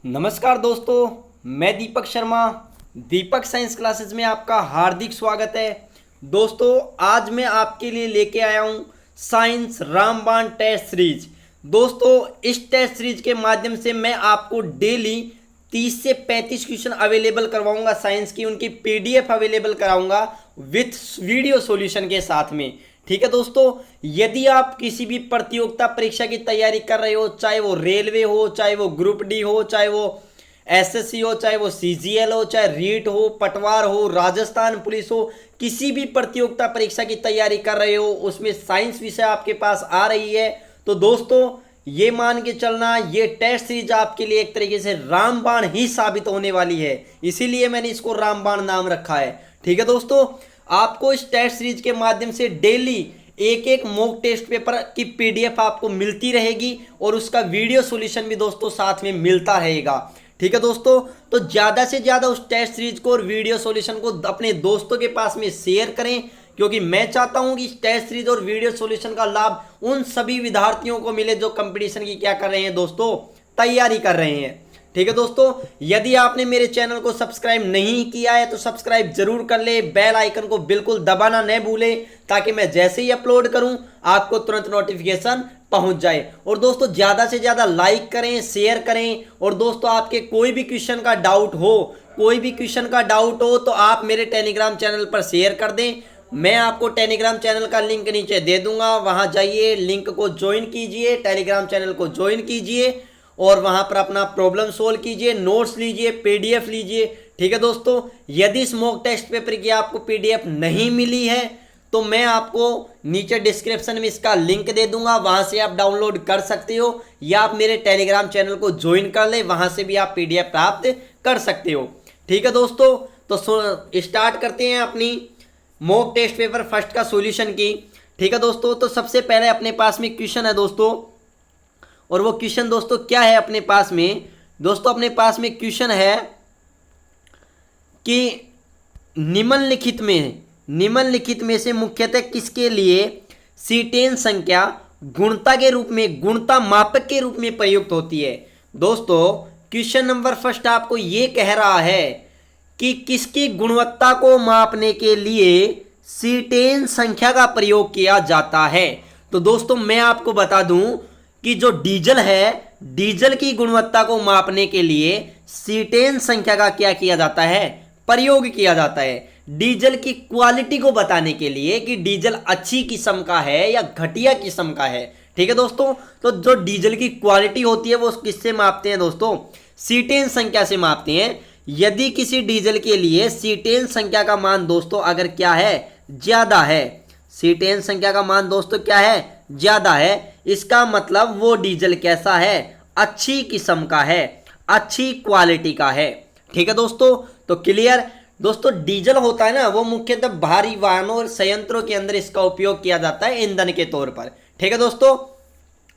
नमस्कार दोस्तों, मैं दीपक शर्मा। दीपक साइंस क्लासेस में आपका हार्दिक स्वागत है। दोस्तों, आज मैं आपके लिए लेके आया हूँ साइंस रामबाण टेस्ट सीरीज। दोस्तों, इस टेस्ट सीरीज के माध्यम से मैं आपको डेली 30 से 35 क्वेश्चन अवेलेबल करवाऊंगा। साइंस की उनकी पीडीएफ अवेलेबल कराऊंगा विथ वीडियो सॉल्यूशन के साथ में। ठीक है दोस्तों, यदि आप किसी भी प्रतियोगिता परीक्षा की तैयारी कर रहे हो, चाहे वो रेलवे हो, चाहे वो ग्रुप डी हो, चाहे वो एसएससी हो, चाहे वो सीजीएल हो, चाहे रीट हो, पटवार हो, राजस्थान पुलिस हो, किसी भी प्रतियोगिता परीक्षा की तैयारी कर रहे हो, उसमें साइंस विषय आपके पास आ रही है, तो दोस्तों ये मान के चलना, ये टेस्ट सीरीज आपके लिए एक तरीके से रामबाण ही साबित होने वाली है। इसीलिए मैंने इसको रामबाण नाम रखा है। ठीक है दोस्तों, आपको इस टेस्ट सीरीज के माध्यम से डेली एक एक मॉक टेस्ट पेपर की पीडीएफ आपको मिलती रहेगी और उसका वीडियो सॉल्यूशन भी दोस्तों साथ में मिलता रहेगा। ठीक है दोस्तों, तो ज़्यादा से ज़्यादा उस टेस्ट सीरीज को और वीडियो सॉल्यूशन को अपने दोस्तों के पास में शेयर करें, क्योंकि मैं चाहता हूं कि इस टेस्ट सीरीज और वीडियो सॉल्यूशन का लाभ उन सभी विद्यार्थियों को मिले जो कंपटीशन की क्या कर रहे हैं दोस्तों, तैयारी कर रहे हैं। ठीक है दोस्तों, यदि आपने मेरे चैनल को सब्सक्राइब नहीं किया है तो सब्सक्राइब जरूर कर ले, बेल आइकन को बिल्कुल दबाना न भूले, ताकि मैं जैसे ही अपलोड करूं आपको तुरंत नोटिफिकेशन पहुंच जाए। और दोस्तों ज़्यादा से ज़्यादा लाइक करें, शेयर करें। और दोस्तों, आपके कोई भी क्वेश्चन का डाउट हो तो आप मेरे टेलीग्राम चैनल पर शेयर कर दें। मैं आपको टेलीग्राम चैनल का लिंक नीचे दे दूंगा, वहां जाइए, लिंक को ज्वाइन कीजिए, टेलीग्राम चैनल को ज्वाइन कीजिए और वहां पर अपना प्रॉब्लम सोल्व कीजिए, नोट्स लीजिए, पीडीएफ लीजिए। ठीक है दोस्तों, यदि इस मॉक टेस्ट पेपर की आपको पीडीएफ नहीं मिली है तो मैं आपको नीचे डिस्क्रिप्शन में इसका लिंक दे दूंगा, वहां से आप डाउनलोड कर सकते हो, या आप मेरे टेलीग्राम चैनल को ज्वाइन कर ले, वहां से भी आप पीडीएफ प्राप्त कर सकते हो। ठीक है दोस्तों, तो स्टार्ट करते हैं अपनी मॉक टेस्ट पेपर फर्स्ट का सॉल्यूशन की। ठीक है दोस्तों, तो सबसे पहले अपने पास में क्वेश्चन है दोस्तों, और वो क्वेश्चन दोस्तों क्या है अपने पास में? दोस्तों अपने पास में क्वेश्चन है कि निम्नलिखित में से मुख्यतः किसके लिए सीटेन संख्या गुणता के रूप में, गुणता मापक के रूप में प्रयुक्त होती है? दोस्तों क्वेश्चन नंबर फर्स्ट आपको ये कह रहा है कि किसकी गुणवत्ता को मापने के लिए सीटेन संख्या का प्रयोग किया जाता है। तो दोस्तों मैं आपको बता दूं कि जो डीजल है, डीजल की गुणवत्ता को मापने के लिए सीटेन संख्या का क्या किया जाता है? प्रयोग किया जाता है। डीजल की क्वालिटी को बताने के लिए कि डीजल अच्छी किस्म का है या घटिया किस्म का है। ठीक है दोस्तों, तो जो डीजल की क्वालिटी होती है वो किससे मापते हैं दोस्तों? सीटेन संख्या से मापते हैं। यदि किसी डीजल के लिए सीटेन संख्या का मान दोस्तों अगर क्या है, ज्यादा है, सीटेन संख्या का मान दोस्तों क्या है, ज्यादा है, इसका मतलब वो डीजल कैसा है? अच्छी किस्म का है, अच्छी क्वालिटी का है। ठीक है दोस्तों, तो क्लियर? दोस्तों डीजल होता है ना, वो मुख्यतः भारी वाहनों और संयंत्रों के अंदर इसका उपयोग किया जाता है ईंधन के तौर पर। ठीक है दोस्तों,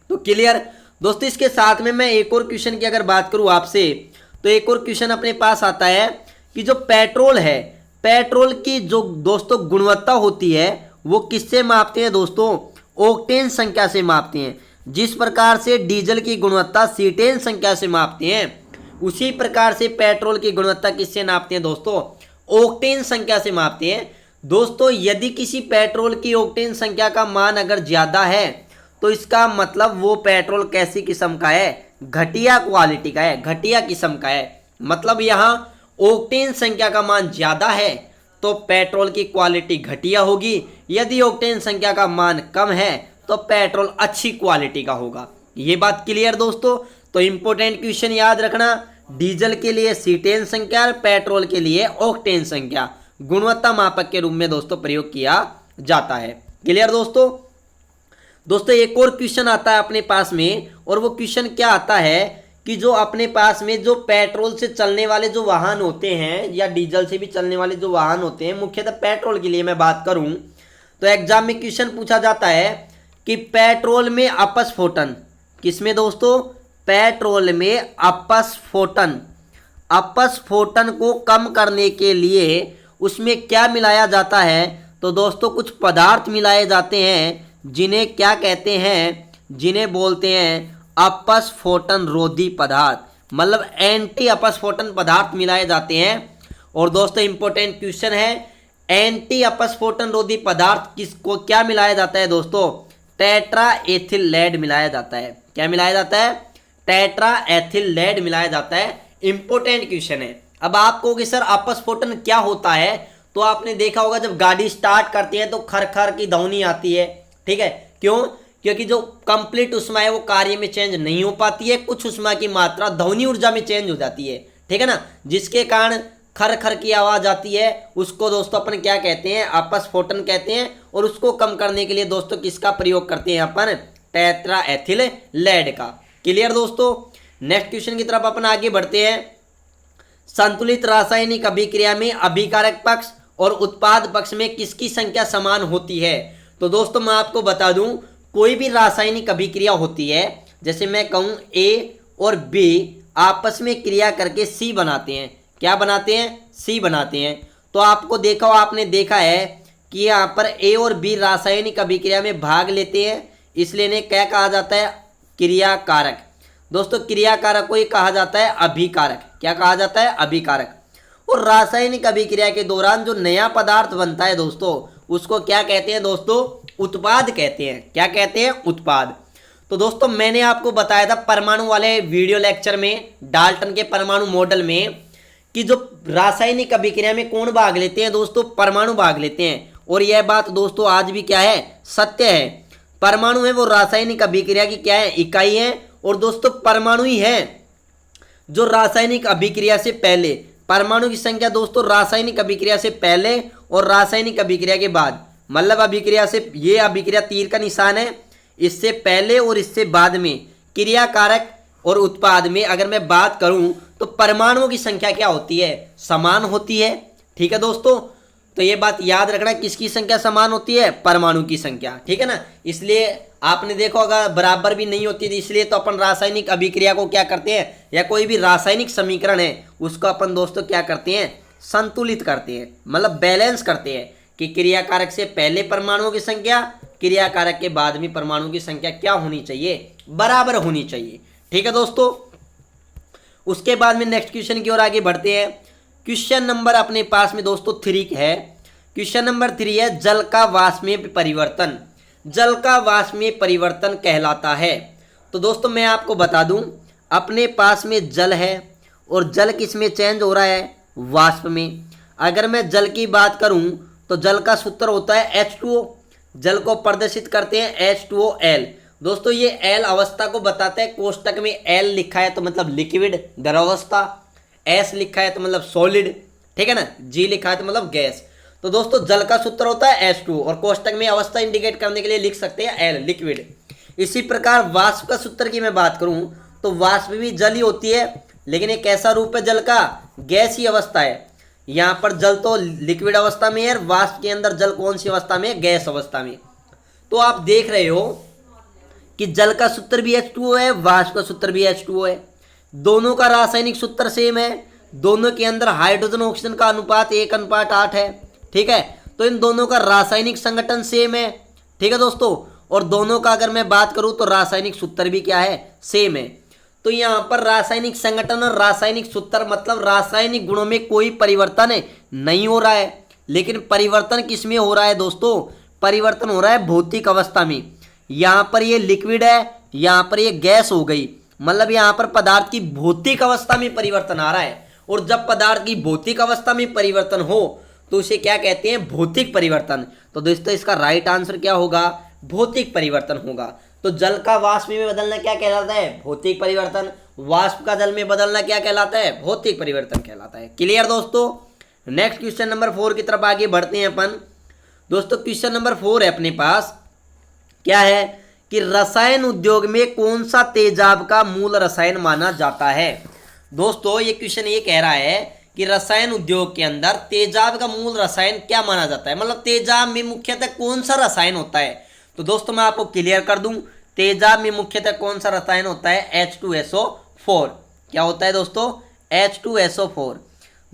तो क्लियर? दोस्तों इसके साथ में मैं एक और क्वेश्चन की अगर बात करूं आपसे, तो एक और क्वेश्चन अपने पास आता है कि जो पेट्रोल है, पेट्रोल की जो दोस्तों गुणवत्ता होती है वो किससे मापते हैं दोस्तों? ओक्टेन संख्या से मापते हैं। जिस प्रकार से डीजल की गुणवत्ता सीटेन संख्या से मापते हैं, उसी प्रकार से पेट्रोल की गुणवत्ता किससे नापते हैं दोस्तों? ओक्टेन संख्या से मापते हैं। दोस्तों यदि किसी पेट्रोल की ओक्टेन संख्या का मान अगर ज्यादा है तो इसका मतलब वो पेट्रोल कैसी किस्म का है? घटिया क्वालिटी का है, घटिया किस्म का है। मतलब यहाँ ओक्टेन संख्या का मान ज्यादा है तो पेट्रोल की क्वालिटी घटिया होगी, यदि ऑक्टेन संख्या का मान कम है तो पेट्रोल अच्छी क्वालिटी का होगा। ये बात क्लियर दोस्तों? तो इंपॉर्टेंट क्वेश्चन याद रखना, डीजल के लिए सीटेन संख्या, पेट्रोल के लिए ऑक्टेन संख्या गुणवत्ता मापक के रूप में दोस्तों प्रयोग किया जाता है। क्लियर दोस्तों? दोस्तों एक और क्वेश्चन आता है अपने पास में, और वो क्वेश्चन क्या आता है कि जो अपने पास में जो पेट्रोल से चलने वाले जो वाहन होते हैं या डीजल से भी चलने वाले जो वाहन होते हैं, मुख्यतः पेट्रोल के लिए मैं बात करूं तो एग्जाम में क्वेश्चन पूछा जाता है कि पेट्रोल में अपस्फोटन, किसमें दोस्तों? पेट्रोल में अपस्फोटन, अपस्फोटन को कम करने के लिए उसमें क्या मिलाया जाता है? तो दोस्तों कुछ पदार्थ मिलाए जाते हैं जिन्हें क्या कहते हैं? जिन्हें बोलते हैं अपस्फोटन रोधी पदार्थ। मतलब एंटी अपस्फोटन पदार्थ मिलाए जाते हैं। और दोस्तों इंपॉर्टेंट क्वेश्चन है, एंटी अपस्फोटन रोधी पदार्थ किसको क्या मिलाया जाता है दोस्तों? टेट्रा एथिल लेड मिलाया जाता है। क्या मिलाया जाता है? टेट्रा एथिल लेड मिलाया जाता है। इंपॉर्टेंट क्वेश्चन है। अब आप कहोगे सर अपस्फोटन क्या होता है? तो आपने देखा होगा जब गाड़ी स्टार्ट करती है तो खर खर की ध्वनि आती है, ठीक है। क्यों? क्योंकि जो कंप्लीट उष्मा है वो कार्य में चेंज नहीं हो पाती है, कुछ उष्मा की मात्रा ध्वनि ऊर्जा में चेंज हो जाती है, ठीक है ना, जिसके कारण खर खर की आवाज आती है। उसको दोस्तों अपन क्या कहते हैं? अपस्फोटन कहते हैं। और उसको कम करने के लिए दोस्तों किसका प्रयोग करते हैं अपन? टेट्रा एथिल लेड का। क्लियर दोस्तों? नेक्स्ट क्वेश्चन की तरफ अपन आगे बढ़ते हैं। संतुलित रासायनिक अभिक्रिया में अभिकारक पक्ष और उत्पाद पक्ष में किसकी संख्या समान होती है? तो दोस्तों मैं आपको बता दूं, कोई भी रासायनिक अभिक्रिया होती है, जैसे मैं कहूं ए और बी आपस में क्रिया करके सी बनाते हैं। क्या बनाते हैं? सी बनाते हैं। तो आपने देखा है कि यहाँ पर ए और बी रासायनिक अभिक्रिया में भाग लेते हैं, इसलिए इन्हें क्या कहा जाता है? क्रियाकारक। दोस्तों क्रियाकारक को ही कहा जाता है अभिकारक। क्या कहा जाता है? अभिकारक। और रासायनिक अभिक्रिया के दौरान जो नया पदार्थ बनता है दोस्तों, उसको क्या कहते हैं दोस्तों? उत्पाद कहते हैं। क्या कहते हैं? उत्पाद। तो दोस्तों मैंने आपको बताया था परमाणु वाले वीडियो लेक्चर में, डाल्टन के परमाणु मॉडल में, कि जो रासायनिक अभिक्रिया में कौन भाग लेते हैं दोस्तों? परमाणु भाग लेते हैं। और यह बात दोस्तों आज भी क्या है? सत्य है। परमाणु है वो रासायनिक अभिक्रिया की क्या है? इकाई है। और दोस्तों परमाणु ही है जो रासायनिक अभिक्रिया से पहले, परमाणु की संख्या दोस्तों रासायनिक अभिक्रिया से पहले और रासायनिक अभिक्रिया के बाद, मतलब अभिक्रिया से, ये अभिक्रिया तीर का निशान है, इससे पहले और इससे बाद में क्रियाकारक और उत्पाद में अगर मैं बात करूं तो परमाणुओं की संख्या क्या होती है? समान होती है। ठीक है दोस्तों, तो ये बात याद रखना, किसकी संख्या समान होती है? परमाणु की संख्या, ठीक है ना। इसलिए आपने देखो अगर बराबर भी नहीं होती थी, इसलिए तो अपन रासायनिक अभिक्रिया को क्या करते हैं, या कोई भी रासायनिक समीकरण है उसको अपन दोस्तों क्या करते हैं? संतुलित करते हैं, मतलब बैलेंस करते हैं कि क्रियाकारक से पहले परमाणुओं की संख्या, क्रियाकारक के बाद में परमाणुओं की संख्या क्या होनी चाहिए? बराबर होनी चाहिए। ठीक है दोस्तों, उसके बाद में नेक्स्ट क्वेश्चन की ओर आगे बढ़ते हैं। क्वेश्चन नंबर अपने पास में दोस्तों 3 है। क्वेश्चन नंबर 3 है, जल का वाष्पीय परिवर्तन। जल का वाष्पीय परिवर्तन कहलाता है। तो दोस्तों मैं आपको बता दूं, अपने पास में जल है और जल किस में चेंज हो रहा है? वाष्प में। अगर मैं जल की बात करूं तो जल का सूत्र होता है H2O। जल को प्रदर्शित करते हैं H2OL। दोस्तों ये L अवस्था को बताता है, कोष्टक में L लिखा है तो मतलब लिक्विड द्रवावस्था, S लिखा है तो मतलब सॉलिड, ठीक है ना, G लिखा है तो मतलब गैस। तो दोस्तों जल का सूत्र होता है H2 और कोष्टक में अवस्था इंडिकेट करने के लिए लिख सकते हैं L, लिक्विड। इसी प्रकार वाष्प का सूत्र की मैं बात करूं तो वाष्प भी जल ही होती है, लेकिन एक ऐसा रूप है जल का, गैस ही अवस्था है। यहाँ पर जल तो लिक्विड अवस्था में है, वाष्प के अंदर जल कौन सी अवस्था में है? गैस अवस्था में। तो आप देख रहे हो कि जल का सूत्र भी H2O है, वाष्प का सूत्र भी H2O है। दोनों का रासायनिक सूत्र सेम है, दोनों के अंदर हाइड्रोजन ऑक्सीजन का अनुपात 1:8 है, ठीक है। तो इन दोनों का रासायनिक संगठन सेम है, ठीक है दोस्तों। और दोनों का अगर मैं बात करूं तो रासायनिक सूत्र भी क्या है? सेम है। तो यहाँ पर रासायनिक संगठन और रासायनिक सूत्र मतलब रासायनिक गुणों में कोई परिवर्तन नहीं हो रहा है, लेकिन परिवर्तन किस में हो रहा है दोस्तों? परिवर्तन हो रहा है भौतिक अवस्था में। यहाँ पर ये लिक्विड है, यहाँ पर ये गैस हो गई, मतलब यहाँ पर पदार्थ की भौतिक अवस्था में परिवर्तन आ रहा है। और जब पदार्थ की भौतिक अवस्था में परिवर्तन हो तो उसे क्या कहते हैं? भौतिक परिवर्तन। तो दोस्तों इसका राइट आंसर क्या होगा? भौतिक परिवर्तन होगा। तो जल का वाष्प में बदलना क्या कहलाता है? भौतिक परिवर्तन। वाष्प का जल में बदलना क्या कहलाता है? भौतिक परिवर्तन कहलाता है। क्लियर दोस्तों? नेक्स्ट क्वेश्चन नंबर 4 की तरफ आगे बढ़ते हैं अपन। दोस्तों क्वेश्चन नंबर 4 है अपने पास, क्या है कि रसायन उद्योग में कौन सा तेजाब का मूल रसायन माना जाता है? दोस्तों ये क्वेश्चन ये कह रहा है कि रसायन उद्योग के अंदर तेजाब का मूल रसायन क्या माना जाता है, मतलब तेजाब में मुख्यतः कौन सा रसायन होता है। तो दोस्तों मैं आपको क्लियर कर दूं, तेजाब में मुख्यतः कौन सा रसायन होता है? H2SO4। क्या होता है दोस्तों? H2SO4।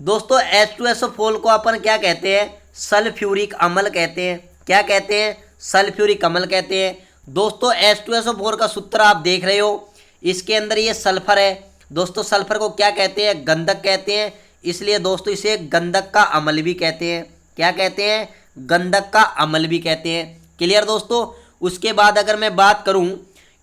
दोस्तों H2SO4 को अपन क्या कहते हैं? सल्फ्यूरिक अम्ल कहते हैं। क्या कहते हैं? सल्फ्यूरिक अम्ल कहते हैं। दोस्तों H2SO4 का सूत्र आप देख रहे हो, इसके अंदर ये सल्फर है दोस्तों सल्फर को क्या कहते हैं, गंधक कहते हैं, इसलिए दोस्तों इसे गंधक का अम्ल भी कहते हैं। क्या कहते हैं, गंधक का अम्ल भी कहते हैं। क्लियर दोस्तों। उसके बाद अगर मैं बात करूं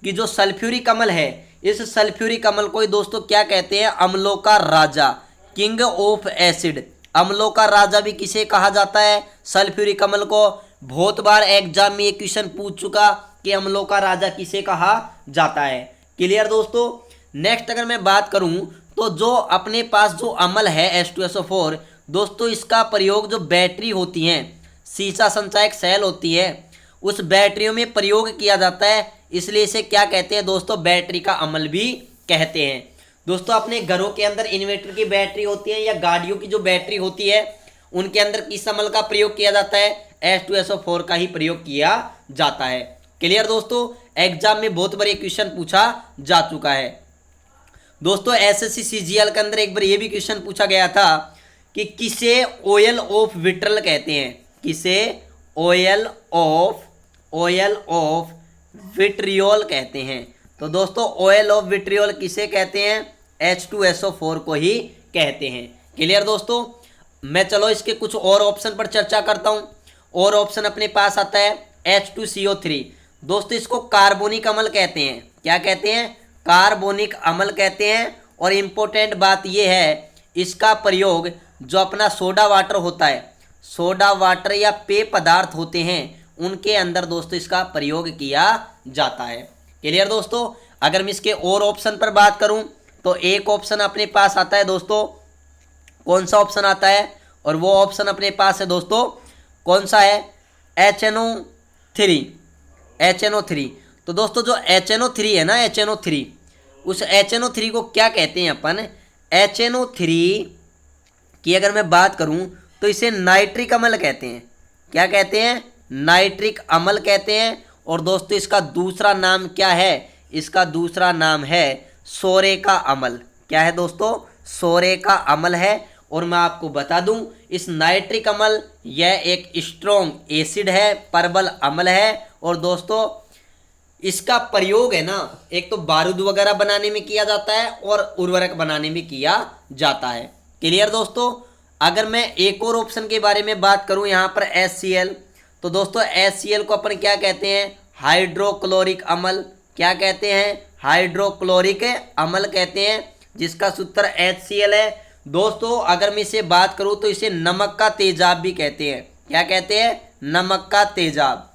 कि जो सल्फ्यूरिक अम्ल है, इस सल्फ्यूरिक अम्ल को ही दोस्तों क्या कहते हैं, अम्लों का राजा, किंग ऑफ एसिड। अम्लों का राजा भी किसे कहा जाता है, सल्फ्यूरिक अम्ल को। बहुत बार एग्जाम में ये क्वेश्चन पूछ चुका कि अम्लों का राजा किसे कहा जाता है। क्लियर दोस्तों। नेक्स्ट अगर मैं बात करूं तो जो अपने पास जो अम्ल है H2SO4, दोस्तों इसका प्रयोग जो बैटरी होती हैं, सीसा संचायक सेल होती है, उस बैटरियों में प्रयोग किया जाता है, इसलिए इसे क्या कहते हैं दोस्तों, बैटरी का अम्ल भी कहते हैं। दोस्तों अपने घरों के अंदर इन्वर्टर की बैटरी होती है या गाड़ियों की जो बैटरी होती है, उनके अंदर किस अम्ल का प्रयोग किया जाता है, H2SO4 का ही प्रयोग किया जाता है। क्लियर दोस्तों। एग्जाम में बहुत बार ये क्वेश्चन पूछा जा चुका है। दोस्तों SSC CGL के अंदर एक बार ये भी क्वेश्चन पूछा गया था कि किसे ऑयल ऑफ विट्रल कहते हैं, किसे ऑयल ऑफ विट्रियोल कहते हैं। तो दोस्तों ऑयल ऑफ विट्रियोल किसे कहते हैं, H2SO4 को ही कहते हैं। क्लियर दोस्तों। मैं चलो इसके कुछ और ऑप्शन पर चर्चा करता हूं। और ऑप्शन अपने पास आता है H2CO3। दोस्तों इसको कार्बोनिक अम्ल कहते हैं। क्या कहते हैं, कार्बोनिक अम्ल कहते हैं। और इम्पोर्टेंट बात यह है, इसका प्रयोग जो अपना सोडा वाटर होता है, सोडा वाटर या पेय पदार्थ होते हैं, उनके अंदर दोस्तों इसका प्रयोग किया जाता है। क्लियर दोस्तों। अगर मैं इसके और ऑप्शन पर बात करूं तो एक ऑप्शन अपने पास आता है दोस्तों, कौन सा ऑप्शन आता है, और वो ऑप्शन अपने पास है दोस्तों, कौन सा है, HNO3। तो दोस्तों जो HNO3 है ना, HNO3, उस HNO3 को क्या कहते हैं अपन, HNO3 की अगर मैं बात करूं तो इसे नाइट्रिक अम्ल कहते हैं। क्या कहते हैं, नाइट्रिक अम्ल कहते हैं। और दोस्तों इसका दूसरा नाम क्या है, इसका दूसरा नाम है सोरे का अम्ल। क्या है दोस्तों, सोरे का अम्ल है। और मैं आपको बता दूं, इस नाइट्रिक अम्ल यह एक स्ट्रॉन्ग एसिड है, प्रबल अम्ल है। और दोस्तों इसका प्रयोग है ना, एक तो बारूद वगैरह बनाने में किया जाता है और उर्वरक बनाने में किया जाता है। क्लियर दोस्तों। अगर मैं एक और ऑप्शन के बारे में बात करूं यहाँ पर HCl, तो दोस्तों HCl को अपन क्या कहते हैं, हाइड्रोक्लोरिक अम्ल। क्या कहते हैं, हाइड्रोक्लोरिक अम्ल कहते हैं, जिसका सूत्र HCl है। दोस्तों अगर मैं इसे बात करूं तो इसे नमक का तेजाब भी कहते हैं। क्या कहते हैं, नमक का तेजाब।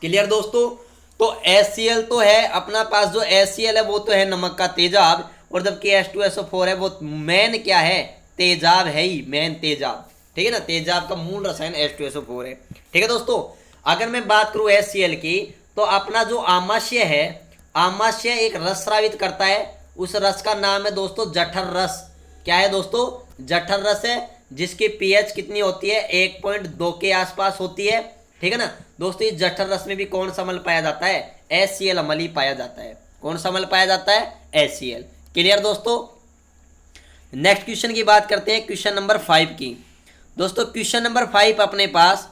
क्लियर दोस्तों। तो HCl तो है अपना पास, जो HCl है वो तो है नमक का तेजाब, और जबकि H2SO4 है वो मेन क्या है, तेजाब है ही, मेन तेजाब। ठीक है ना, तेजाब का मूल रसायन H2SO4 है। ठीक है दोस्तों। अगर मैं बात करूं HCl की, तो अपना जो आमाशय है, आमाशय एक रस स्रावित करता है, उस रस का नाम है दोस्तों जठर रस। क्या है दोस्तों, जठर रस है, जिसकी pH कितनी होती है, 1.2 के आसपास होती है। ठीक है ना दोस्तों। इस जठर रस में भी कौन सा अम्ल पाया जाता है, HCl अम्ल ही पाया जाता है। कौन सा अम्ल पाया जाता है, HCl। क्लियर दोस्तों। नेक्स्ट क्वेश्चन की बात करते हैं, क्वेश्चन नंबर 5 की। दोस्तों क्वेश्चन नंबर 5 अपने पास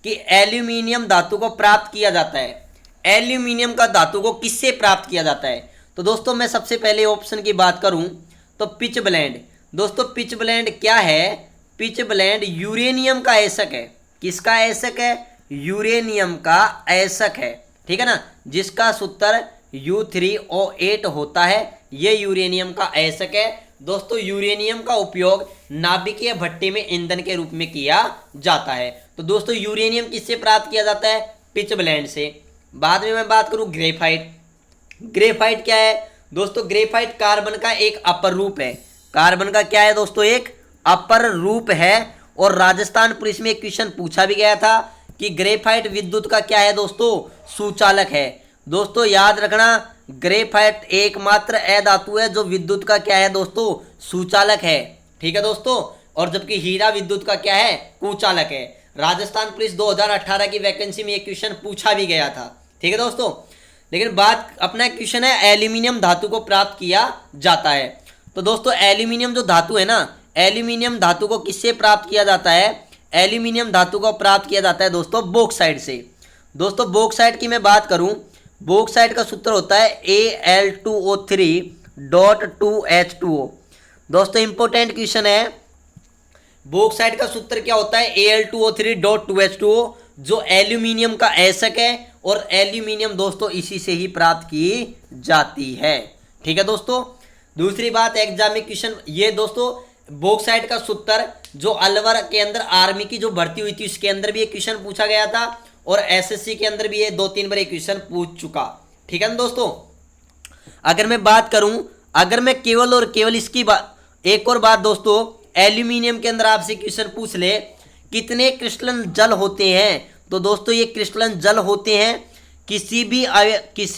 कि एल्यूमिनियम धातु को प्राप्त किया जाता है, एल्यूमिनियम का धातु को किससे प्राप्त किया जाता है। तो दोस्तों मैं सबसे पहले ऑप्शन की बात करूं तो पिच ब्लेंड। दोस्तों पिच ब्लेंड क्या है, पिच ब्लेंड यूरेनियम का ऐसक है। किसका ऐसक है, यूरेनियम का ऐसक है। ठीक है ना, जिसका सूत्र U3O8 होता है, ये यूरेनियम का ऐसक है। दोस्तों यूरेनियम का उपयोग नाभिकीय भट्टी में ईंधन के रूप में किया जाता है। तो दोस्तों यूरेनियम किससे प्राप्त किया जाता है, पिच ब्लेंड से। बाद में मैं बात करूं ग्रेफाइट। ग्रेफाइट क्या है दोस्तों, ग्रेफाइट कार्बन का एक अपर रूप है। कार्बन का क्या है दोस्तों, एक अपर रूप है। और राजस्थान पुलिस में एक क्वेश्चन पूछा भी गया था कि ग्रेफाइट विद्युत का क्या है दोस्तों, सुचालक है। दोस्तों याद रखना, ग्रेफाइट एकमात्र अधातु है जो विद्युत का क्या है दोस्तों, सुचालक है। ठीक है दोस्तों। और जबकि हीरा विद्युत का क्या है, कुचालक है। राजस्थान पुलिस 2018 की वैकेंसी में एक क्वेश्चन पूछा भी गया था। ठीक है दोस्तों। लेकिन बात अपना क्वेश्चन है एल्यूमिनियम धातु को प्राप्त किया जाता है। तो दोस्तों एल्यूमिनियम जो धातु है ना, एल्यूमिनियम धातु को किससे प्राप्त किया जाता है, एल्यूमिनियम धातु को प्राप्त किया जाता है दोस्तों बॉक्साइट से। दोस्तों बॉक्साइट की मैं बात करूं, बॉक्साइट का सूत्र होता है Al2O3 Al2O. दोस्तों इंपॉर्टेंट क्वेश्चन है, बॉक्साइट का सूत्र क्या होता है? Al2O3.2H2O, जो एल्यूमिनियम का ऐसक है और एल्यूमिनियम दोस्तों इसी से ही प्राप्त की जाती है। ठीक है दोस्तों। दूसरी बात, एग्जाम में क्वेश्चन ये दोस्तों, बॉक्साइट का सूत्र जो अलवर के अंदर आर्मी की जो भर्ती हुई थी उसके अंदर भी एक क्वेश्चन पूछा गया था और एसएससी के अंदर भी ये 2-3 बार एक क्वेश्चन पूछ चुका। ठीक है ना दोस्तों। अगर मैं बात करूं, अगर मैं केवल और केवल इसकी बात, एक और बात दोस्तों, एल्यूमिनियम के अंदर आपसे क्वेश्चन पूछ ले कितने क्रिस्टलन जल होते हैं, तो दोस्तों ये क्रिस्टलन जल होते हैं, किसी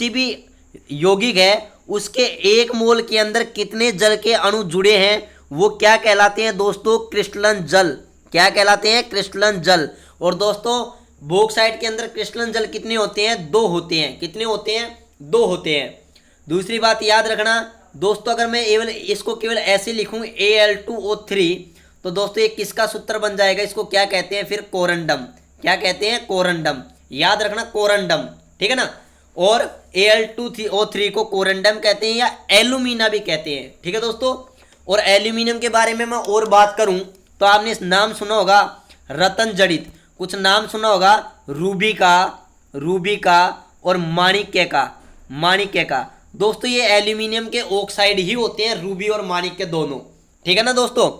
भी यौगिक है उसके 1 मोल के अंदर कितने जल के अणु जुड़े हैं वो क्या कहलाते हैं दोस्तों? क्रिस्टलन जल। क्या कहलाते हैं? क्रिस्टलन जल। और दोस्तों बॉक्साइट के अंदर क्रिस्टलन जल कितने होते हैं? 2 होते हैं। कितने होते हैं? 2 होते हैं। दूसरी बात याद रखना दोस्तों, अगर मैं इसको केवल ऐसे लिखूं Al2O3, तो दोस्तों ये किसका सूत्र बन जाएगा? इसको क्या कहते हैं फिर? कोरंडम। क्या कहते हैं? कोरंडम। याद रखना कोरंडम, ठीक है ना। और Al2O3 को कोरंडम कहते हैं या एल्यूमिना भी कहते हैं। ठीक है दोस्तों। और एल्यूमिनियम के बारे में मैं और बात करूं तो आपने नाम सुना होगा रतन जड़ित, कुछ नाम सुना होगा रूबी का और माणिक्य का। दोस्तों ये एल्यूमिनियम के ऑक्साइड ही होते हैं, रूबी और माणिक्य दोनों। ठीक है ना दोस्तों।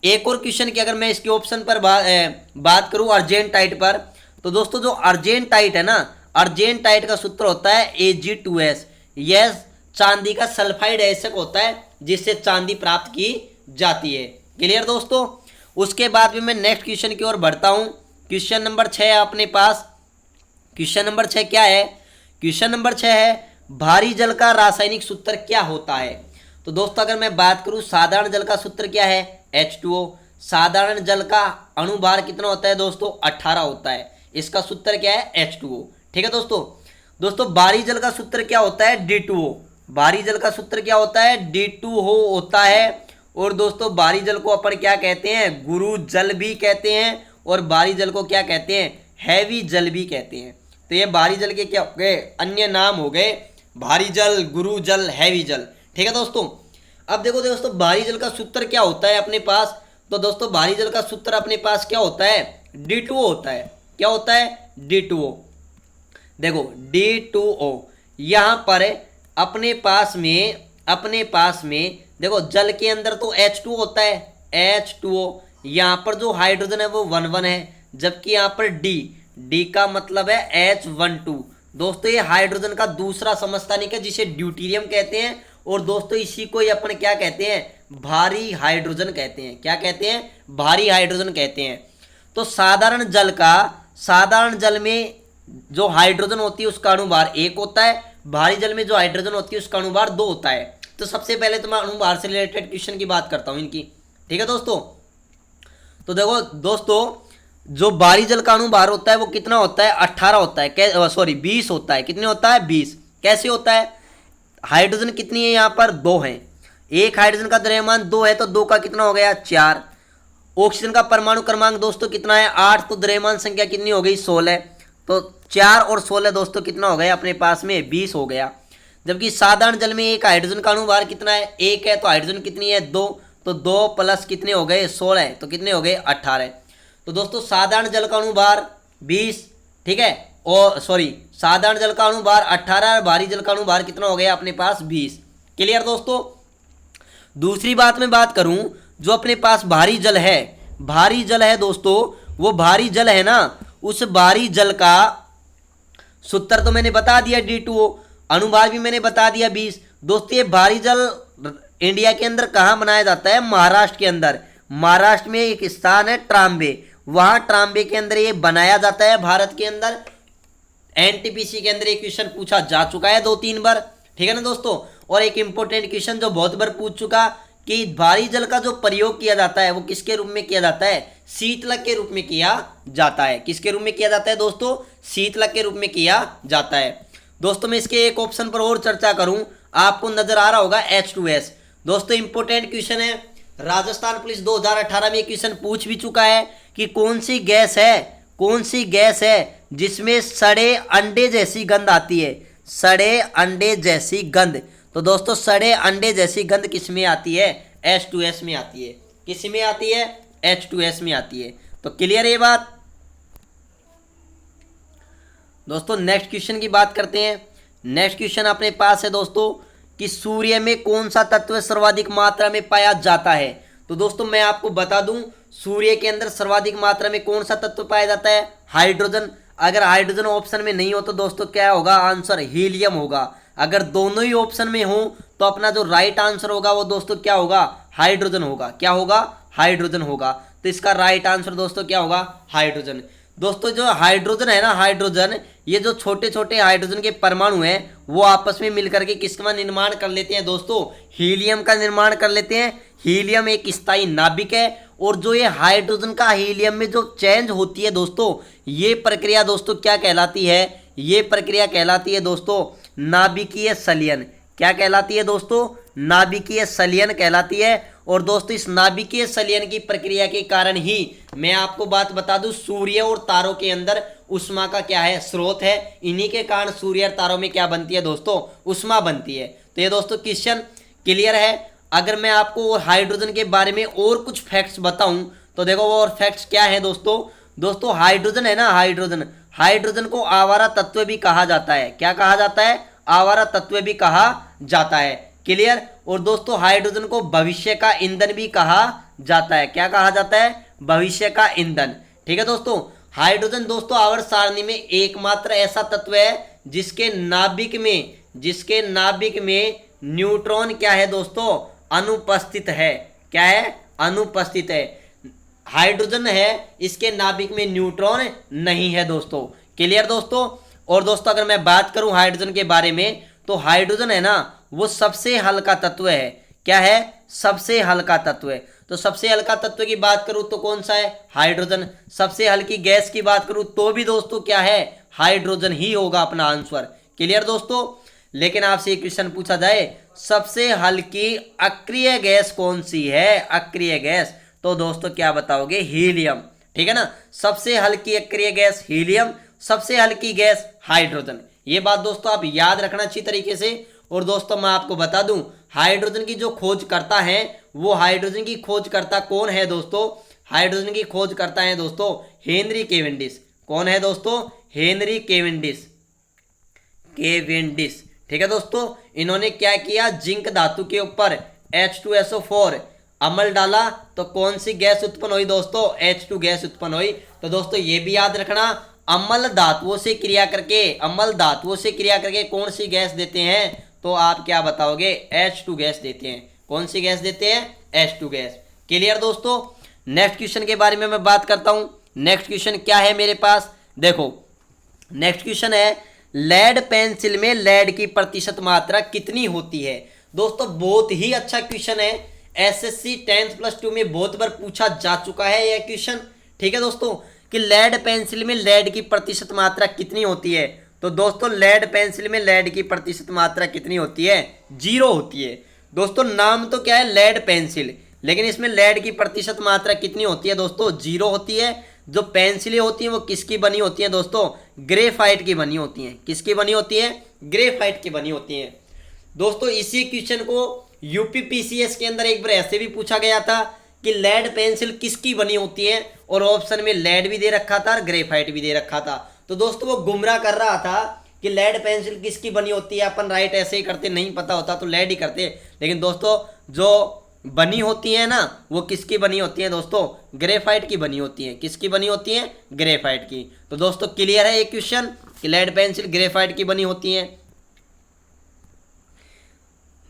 एक और क्वेश्चन की अगर मैं इसके ऑप्शन पर बात करूं अर्जेंटाइट पर, तो दोस्तों जो अर्जेंटाइट है ना, अर्जेंटाइट का सूत्र होता है Ag2S। यह चांदी का सल्फाइड ऐसक होता है जिससे चांदी प्राप्त की जाती है। क्लियर दोस्तों। उसके बाद भी मैं नेक्स्ट क्वेश्चन की ओर बढ़ता हूं। क्वेश्चन नंबर 6 है अपने पास। क्वेश्चन नंबर 6 क्या है? क्वेश्चन नंबर 6 है भारी जल का रासायनिक सूत्र क्या होता है? तो दोस्तों अगर मैं बात करूं साधारण जल का सूत्र क्या है? H2O। साधारण जल का अणुभार कितना होता है दोस्तों? 18 होता है। इसका सूत्र क्या है? H2O। ठीक है दोस्तों भारी जल का सूत्र क्या होता है? D2O। भारी जल का सूत्र क्या होता है? D2O होता है। और दोस्तों भारी जल को अपन क्या कहते हैं? गुरु जल भी कहते हैं और भारी जल को क्या कहते हैं? हैवी जल भी कहते हैं। तो ये भारी जल के क्या हो गए? अन्य नाम हो गए, भारी जल, गुरु जल, हैवी जल। ठीक है दोस्तों। अब देखो दोस्तों भारी जल का सूत्र क्या होता है अपने पास? तो दोस्तों भारी जल का सूत्र अपने पास क्या होता है? D2O होता है। क्या होता है? D2O। देखो D2O यहाँ पर अपने पास में देखो जल के अंदर तो H2O होता है, H2O। यहाँ पर जो हाइड्रोजन है वो 1 है, जबकि यहाँ पर D का मतलब है H12। दोस्तों ये हाइड्रोजन का दूसरा समस्थानिक है जिसे ड्यूटेरियम कहते हैं। और दोस्तों इसी को ही अपन क्या कहते हैं? भारी हाइड्रोजन कहते हैं। क्या कहते हैं? भारी हाइड्रोजन कहते हैं। तो साधारण जल में जो हाइड्रोजन होती है उसका अणुभार 1 होता है, भारी जल में जो हाइड्रोजन होती है उसका अणुभार 2 होता है। तो सबसे पहले तो मैं अणुभार से रिलेटेड क्वेश्चन की बात करता हूं इनकी। ठीक है दोस्तों। तो देखो दोस्तों जो भारी जल का अणुभार होता है वो कितना होता है? 18 होता है, सॉरी 20 होता है। कितने होता है? 20। कैसे होता है? हाइड्रोजन कितनी है यहाँ पर? 2 है। एक हाइड्रोजन का द्रव्यमान 2 है तो 2 का कितना हो गया? 4। ऑक्सीजन का परमाणु क्रमांक दोस्तों कितना है? 8। तो द्रव्यमान संख्या कितनी हो गई? 16। तो 4 और 16 दोस्तों कितना हो गया अपने पास में? 20 हो गया। जबकि साधारण जल में एक हाइड्रोजन का अणुभार कितना है? 1 है। तो हाइड्रोजन कितनी है? 2। तो 2 प्लस कितने हो गए? 16। तो कितने हो गए? 18। तो दोस्तों साधारण जल का अणुभार 20, ठीक है, और सॉरी साधारण जल का अणुभार 18 और भारी जल का अणुभार कितना हो गया अपने पास? 20। क्लियर दोस्तों। दूसरी बात मैं बात करूं, जो अपने पास भारी जल है दोस्तों, वो भारी जल है ना, उस भारी जल का सूत्र तो मैंने बता दिया D2O, अणुभार भी मैंने बता दिया 20। दोस्तों ये भारी जल इंडिया के अंदर कहाँ बनाया जाता है? महाराष्ट्र के अंदर। महाराष्ट्र में एक स्थान है ट्राम्बे, वहां ट्राम्बे के अंदर ये बनाया जाता है। भारत के अंदर एनटीपीसी के अंदर एक क्वेश्चन पूछा जा चुका है 2-3 बार। ठीक है ना दोस्तों। और एक इंपॉर्टेंट क्वेश्चन जो बहुत बार पूछ चुका कि भारी जल का जो प्रयोग किया जाता है वो किसके रूप में किया जाता है? शीतलक के रूप में किया जाता है। किसके रूप में किया जाता है दोस्तों? शीतलक के रूप में किया जाता है। दोस्तों मैं इसके एक ऑप्शन पर और चर्चा करूं, आपको नजर आ रहा होगा H2S। दोस्तों इंपॉर्टेंट क्वेश्चन है, राजस्थान पुलिस 2018 में एक क्वेश्चन पूछ भी चुका है कि कौन सी गैस है जिसमें सड़े अंडे जैसी गंध आती है? सड़े अंडे जैसी गंध। तो दोस्तों सड़े अंडे जैसी गंध किस में आती है? H2S में आती है। किस में आती है? H2S में आती है। तो क्लियर है ये बात? दोस्तों नेक्स्ट क्वेश्चन की बात करते हैं। नेक्स्ट क्वेश्चन अपने पास है दोस्तों कि सूर्य में कौन सा तत्व सर्वाधिक मात्रा में पाया जाता है? तो दोस्तों मैं आपको बता दूं, सूर्य के अंदर सर्वाधिक मात्रा में कौन सा तत्व पाया जाता है? हाइड्रोजन। अगर हाइड्रोजन ऑप्शन में नहीं हो तो दोस्तों क्या होगा आंसर? हीलियम होगा। अगर दोनों ही ऑप्शन में हो तो अपना जो राइट आंसर होगा वो दोस्तों क्या होगा? हाइड्रोजन होगा। क्या होगा? हाइड्रोजन होगा। तो इसका राइट आंसर दोस्तों क्या होगा? हाइड्रोजन। दोस्तों जो हाइड्रोजन है ना, हाइड्रोजन, ये जो छोटे छोटे हाइड्रोजन के परमाणु हैं वो आपस में मिलकर के किसका निर्माण कर लेते हैं दोस्तों? हीलियम का निर्माण कर लेते हैं। हीलियम एक स्थायी नाभिक है और जो ये हाइड्रोजन का हीलियम में जो चेंज होती है दोस्तों, ये प्रक्रिया दोस्तों क्या कहलाती है? ये प्रक्रिया कहलाती है दोस्तों नाभिकीय संलयन। क्या कहलाती है दोस्तों? नाभिकीय संलयन कहलाती है। और दोस्तों इस नाभिकीय संलयन की प्रक्रिया के कारण ही मैं आपको बात बता दूं, सूर्य और तारों के अंदर उष्मा का क्या है? स्रोत है। इन्हीं के कारण सूर्य और तारों में क्या बनती है दोस्तों? उष्मा बनती है। तो ये दोस्तों क्वेश्चन क्लियर है। अगर मैं आपको हाइड्रोजन के बारे में और कुछ फैक्ट्स बताऊं तो देखो वो और फैक्ट्स क्या है दोस्तों हाइड्रोजन है ना, हाइड्रोजन को आवारा तत्व भी कहा जाता है। क्या कहा जाता है? आवारा तत्व भी कहा जाता है। क्लियर? और दोस्तों हाइड्रोजन को भविष्य का ईंधन भी कहा जाता है। क्या कहा जाता है? भविष्य का ईंधन। ठीक है दोस्तों। हाइड्रोजन दोस्तों आवर्त सारणी में एकमात्र ऐसा तत्व है जिसके नाभिक में न्यूट्रॉन क्या है दोस्तों? अनुपस्थित है। क्या है? अनुपस्थित है। हाइड्रोजन है, इसके नाभिक में न्यूट्रॉन नहीं है दोस्तों। क्लियर दोस्तों? और दोस्तों अगर मैं बात करूं हाइड्रोजन के बारे में तो हाइड्रोजन है ना वो सबसे हल्का तत्व है। क्या है? सबसे हल्का तत्व है। तो सबसे हल्का तत्व की बात करूं तो कौन सा है? हाइड्रोजन। सबसे हल्की गैस की बात करूं तो भी दोस्तों क्या है? हाइड्रोजन ही होगा अपना आंसर। क्लियर दोस्तों? लेकिन आपसे एक क्वेश्चन पूछा जाए सबसे हल्की अक्रिय गैस कौन सी है? अक्रिय गैस, तो दोस्तों क्या बताओगे? हीलियम। ठीक है ना। सबसे हल्की अक्रिय गैस हीलियम, सबसे हल्की गैस हाइड्रोजन। ये बात दोस्तों आप याद रखना अच्छी तरीके से। और दोस्तों मैं आपको बता दूं हाइड्रोजन की जो खोज करता है वो हाइड्रोजन की खोज करता कौन है दोस्तों? हाइड्रोजन की खोज करता है दोस्तों हेनरी केवेंडिश। कौन है दोस्तों? Henry Cavendish. ठीक है दोस्तों। इन्होंने क्या किया? जिंक धातु के ऊपर H2SO4 अम्ल डाला तो कौन सी गैस उत्पन्न हुई दोस्तों? H2 गैस उत्पन्न हुई। तो दोस्तों ये भी याद रखना अम्ल धातुओं से क्रिया करके कौन सी गैस देते हैं? तो आप क्या बताओगे? H2 गैस देते हैं। कौन सी गैस देते हैं? H2 gas. क्लियर दोस्तों? नेक्स्ट क्वेश्चन के बारे में मैं बात करता हूं। नेक्स्ट क्वेश्चन क्या है मेरे पास? देखो नेक्स्ट क्वेश्चन है लेड पेंसिल में लेड की प्रतिशत मात्रा कितनी होती है? दोस्तों बहुत ही अच्छा क्वेश्चन है। एसएससी 10th+2 में बहुत बार पूछा जा चुका है यह क्वेश्चन। ठीक है दोस्तों कि लेड पेंसिल में लेड की प्रतिशत मात्रा कितनी होती है? तो दोस्तों लेड पेंसिल में लेड की प्रतिशत मात्रा कितनी होती है? 0 होती है। दोस्तों नाम तो क्या है? लेड पेंसिल, लेकिन इसमें लेड की प्रतिशत मात्रा कितनी होती है दोस्तों? 0 होती है। जो पेंसिलें होती हैं वो किसकी बनी होती हैं दोस्तों? ग्रेफाइट की बनी होती हैं। किसकी बनी होती हैं? ग्रेफाइट की बनी होती हैं। दोस्तों इसी क्वेश्चन को यूपीपीसीएस के अंदर एक बार ऐसे भी पूछा गया था कि लेड पेंसिल किसकी बनी होती है, और ऑप्शन में लेड भी दे रखा था और ग्रेफाइट भी दे रखा था। तो दोस्तों वो गुमराह कर रहा था कि लेड पेंसिल किसकी बनी होती है। अपन राइट ऐसे ही करते, नहीं पता होता तो लेड ही करते। लेकिन दोस्तों जो बनी होती है ना वो किसकी बनी होती है दोस्तों? ग्रेफाइट की बनी होती है। किसकी बनी होती है? ग्रेफाइट की। तो दोस्तों क्लियर है ये क्वेश्चन कि लेड पेंसिल ग्रेफाइट की बनी होती है।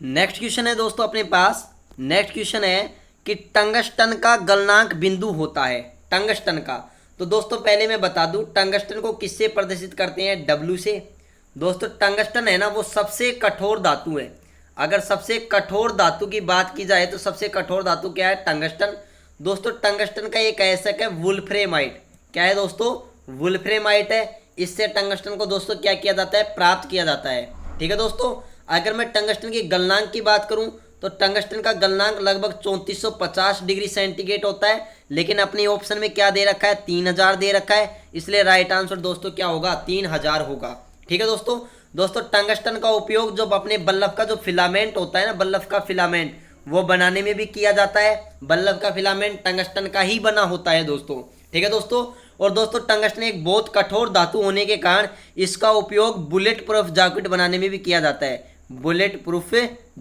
नेक्स्ट क्वेश्चन है दोस्तों अपने पास। नेक्स्ट क्वेश्चन है कि टंगस्टन का गलनांक बिंदु होता है। टंगस्टन का, तो दोस्तों पहले मैं बता दूं टंगस्टन को किससे प्रदर्शित करते हैं? W से। दोस्तों टंगस्टन है ना वो सबसे कठोर धातु है। अगर सबसे कठोर धातु की बात की जाए तो सबसे कठोर धातु क्या है? टंगस्टन। दोस्तों टंगस्टन का एक ऐसा है वुल्फ्रेमाइट। क्या है दोस्तों? वुल्फ्रेमाइट है। इससे टंगस्टन को दोस्तों क्या किया जाता है? प्राप्त किया जाता है। ठीक है दोस्तों। अगर मैं टंगस्टन की गलनांक की बात करूं तो टंगस्टन का गलनांक लगभग 3450 डिग्री सेंटीग्रेड होता है, लेकिन अपने ऑप्शन में क्या दे रखा है? 3000 दे रखा है। इसलिए राइट आंसर दोस्तों क्या होगा? 3000 होगा। ठीक है दोस्तों। दोस्तों टंगस्टन का उपयोग जो अपने बल्ब का जो फिलामेंट होता है ना, बल्ब का फिलामेंट, वो बनाने में भी किया जाता है। बल्ब का फिलामेंट टंगस्टन का ही बना होता है दोस्तों, ठीक है दोस्तों। और दोस्तों टंगस्टन एक बहुत कठोर धातु होने के कारण इसका उपयोग बुलेट प्रूफ जैकेट बनाने में भी किया जाता है, बुलेट प्रूफ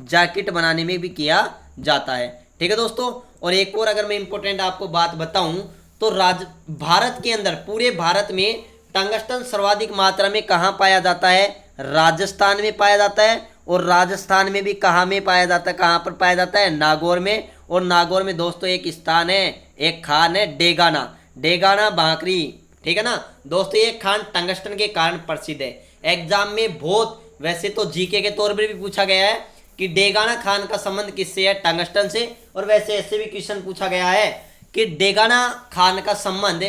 जैकेट बनाने में भी किया जाता है, ठीक है दोस्तों। और एक और अगर मैं इंपॉर्टेंट आपको बात बताऊं तो भारत के अंदर, पूरे भारत में टंगस्टन सर्वाधिक मात्रा में कहाँ पाया जाता है? राजस्थान में पाया जाता है। और राजस्थान में भी कहाँ में पाया जाता है, कहाँ पर पाया जाता है? नागौर में। और नागौर में दोस्तों एक स्थान है, एक खान है डेगाना, डेगाना भाकरी, ठीक है ना दोस्तों। ये खान टंगस्टन के कारण प्रसिद्ध है। एग्जाम में बहुत, वैसे तो जीके के तौर पर भी पूछा गया है कि डेगाना खान का संबंध किससे है? टंगस्टन से। और वैसे ऐसे भी क्वेश्चन पूछा गया है कि डेगाना खान का संबंध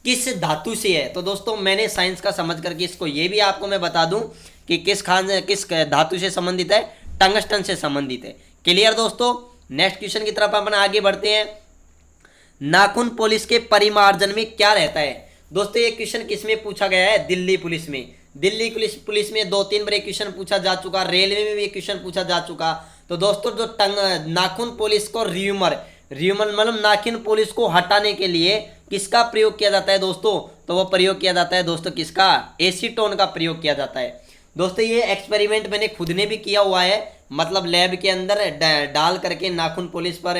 किस धातु से है। तो दोस्तों मैंने साइंस का समझ करके इसको ये भी आपको मैं बता दूं कि किस धातु से संबंधित है? टंगस्टन से संबंधित है। क्लियर दोस्तों। नेक्स्ट क्वेश्चन की तरफ अपन आगे बढ़ते हैं। नाखून पुलिस के परिमार्जन में क्या रहता है? दोस्तों ये क्वेश्चन किसमें पूछा गया है? दिल्ली पुलिस में। दिल्ली पुलिस में 2-3 बार क्वेश्चन पूछा जा चुका, रेलवे में भी क्वेश्चन पूछा जा चुका। तो दोस्तों जो नाखून पुलिस को र्यूमर मतलब नाखून पुलिस को हटाने के लिए किसका प्रयोग किया जाता है दोस्तों? तो वो प्रयोग किया जाता है दोस्तों किसका? एसीटोन का प्रयोग किया जाता है दोस्तों। ये एक्सपेरिमेंट मैंने खुद ने भी किया हुआ है, मतलब लैब के अंदर डाल करके नाखून पुलिस पर,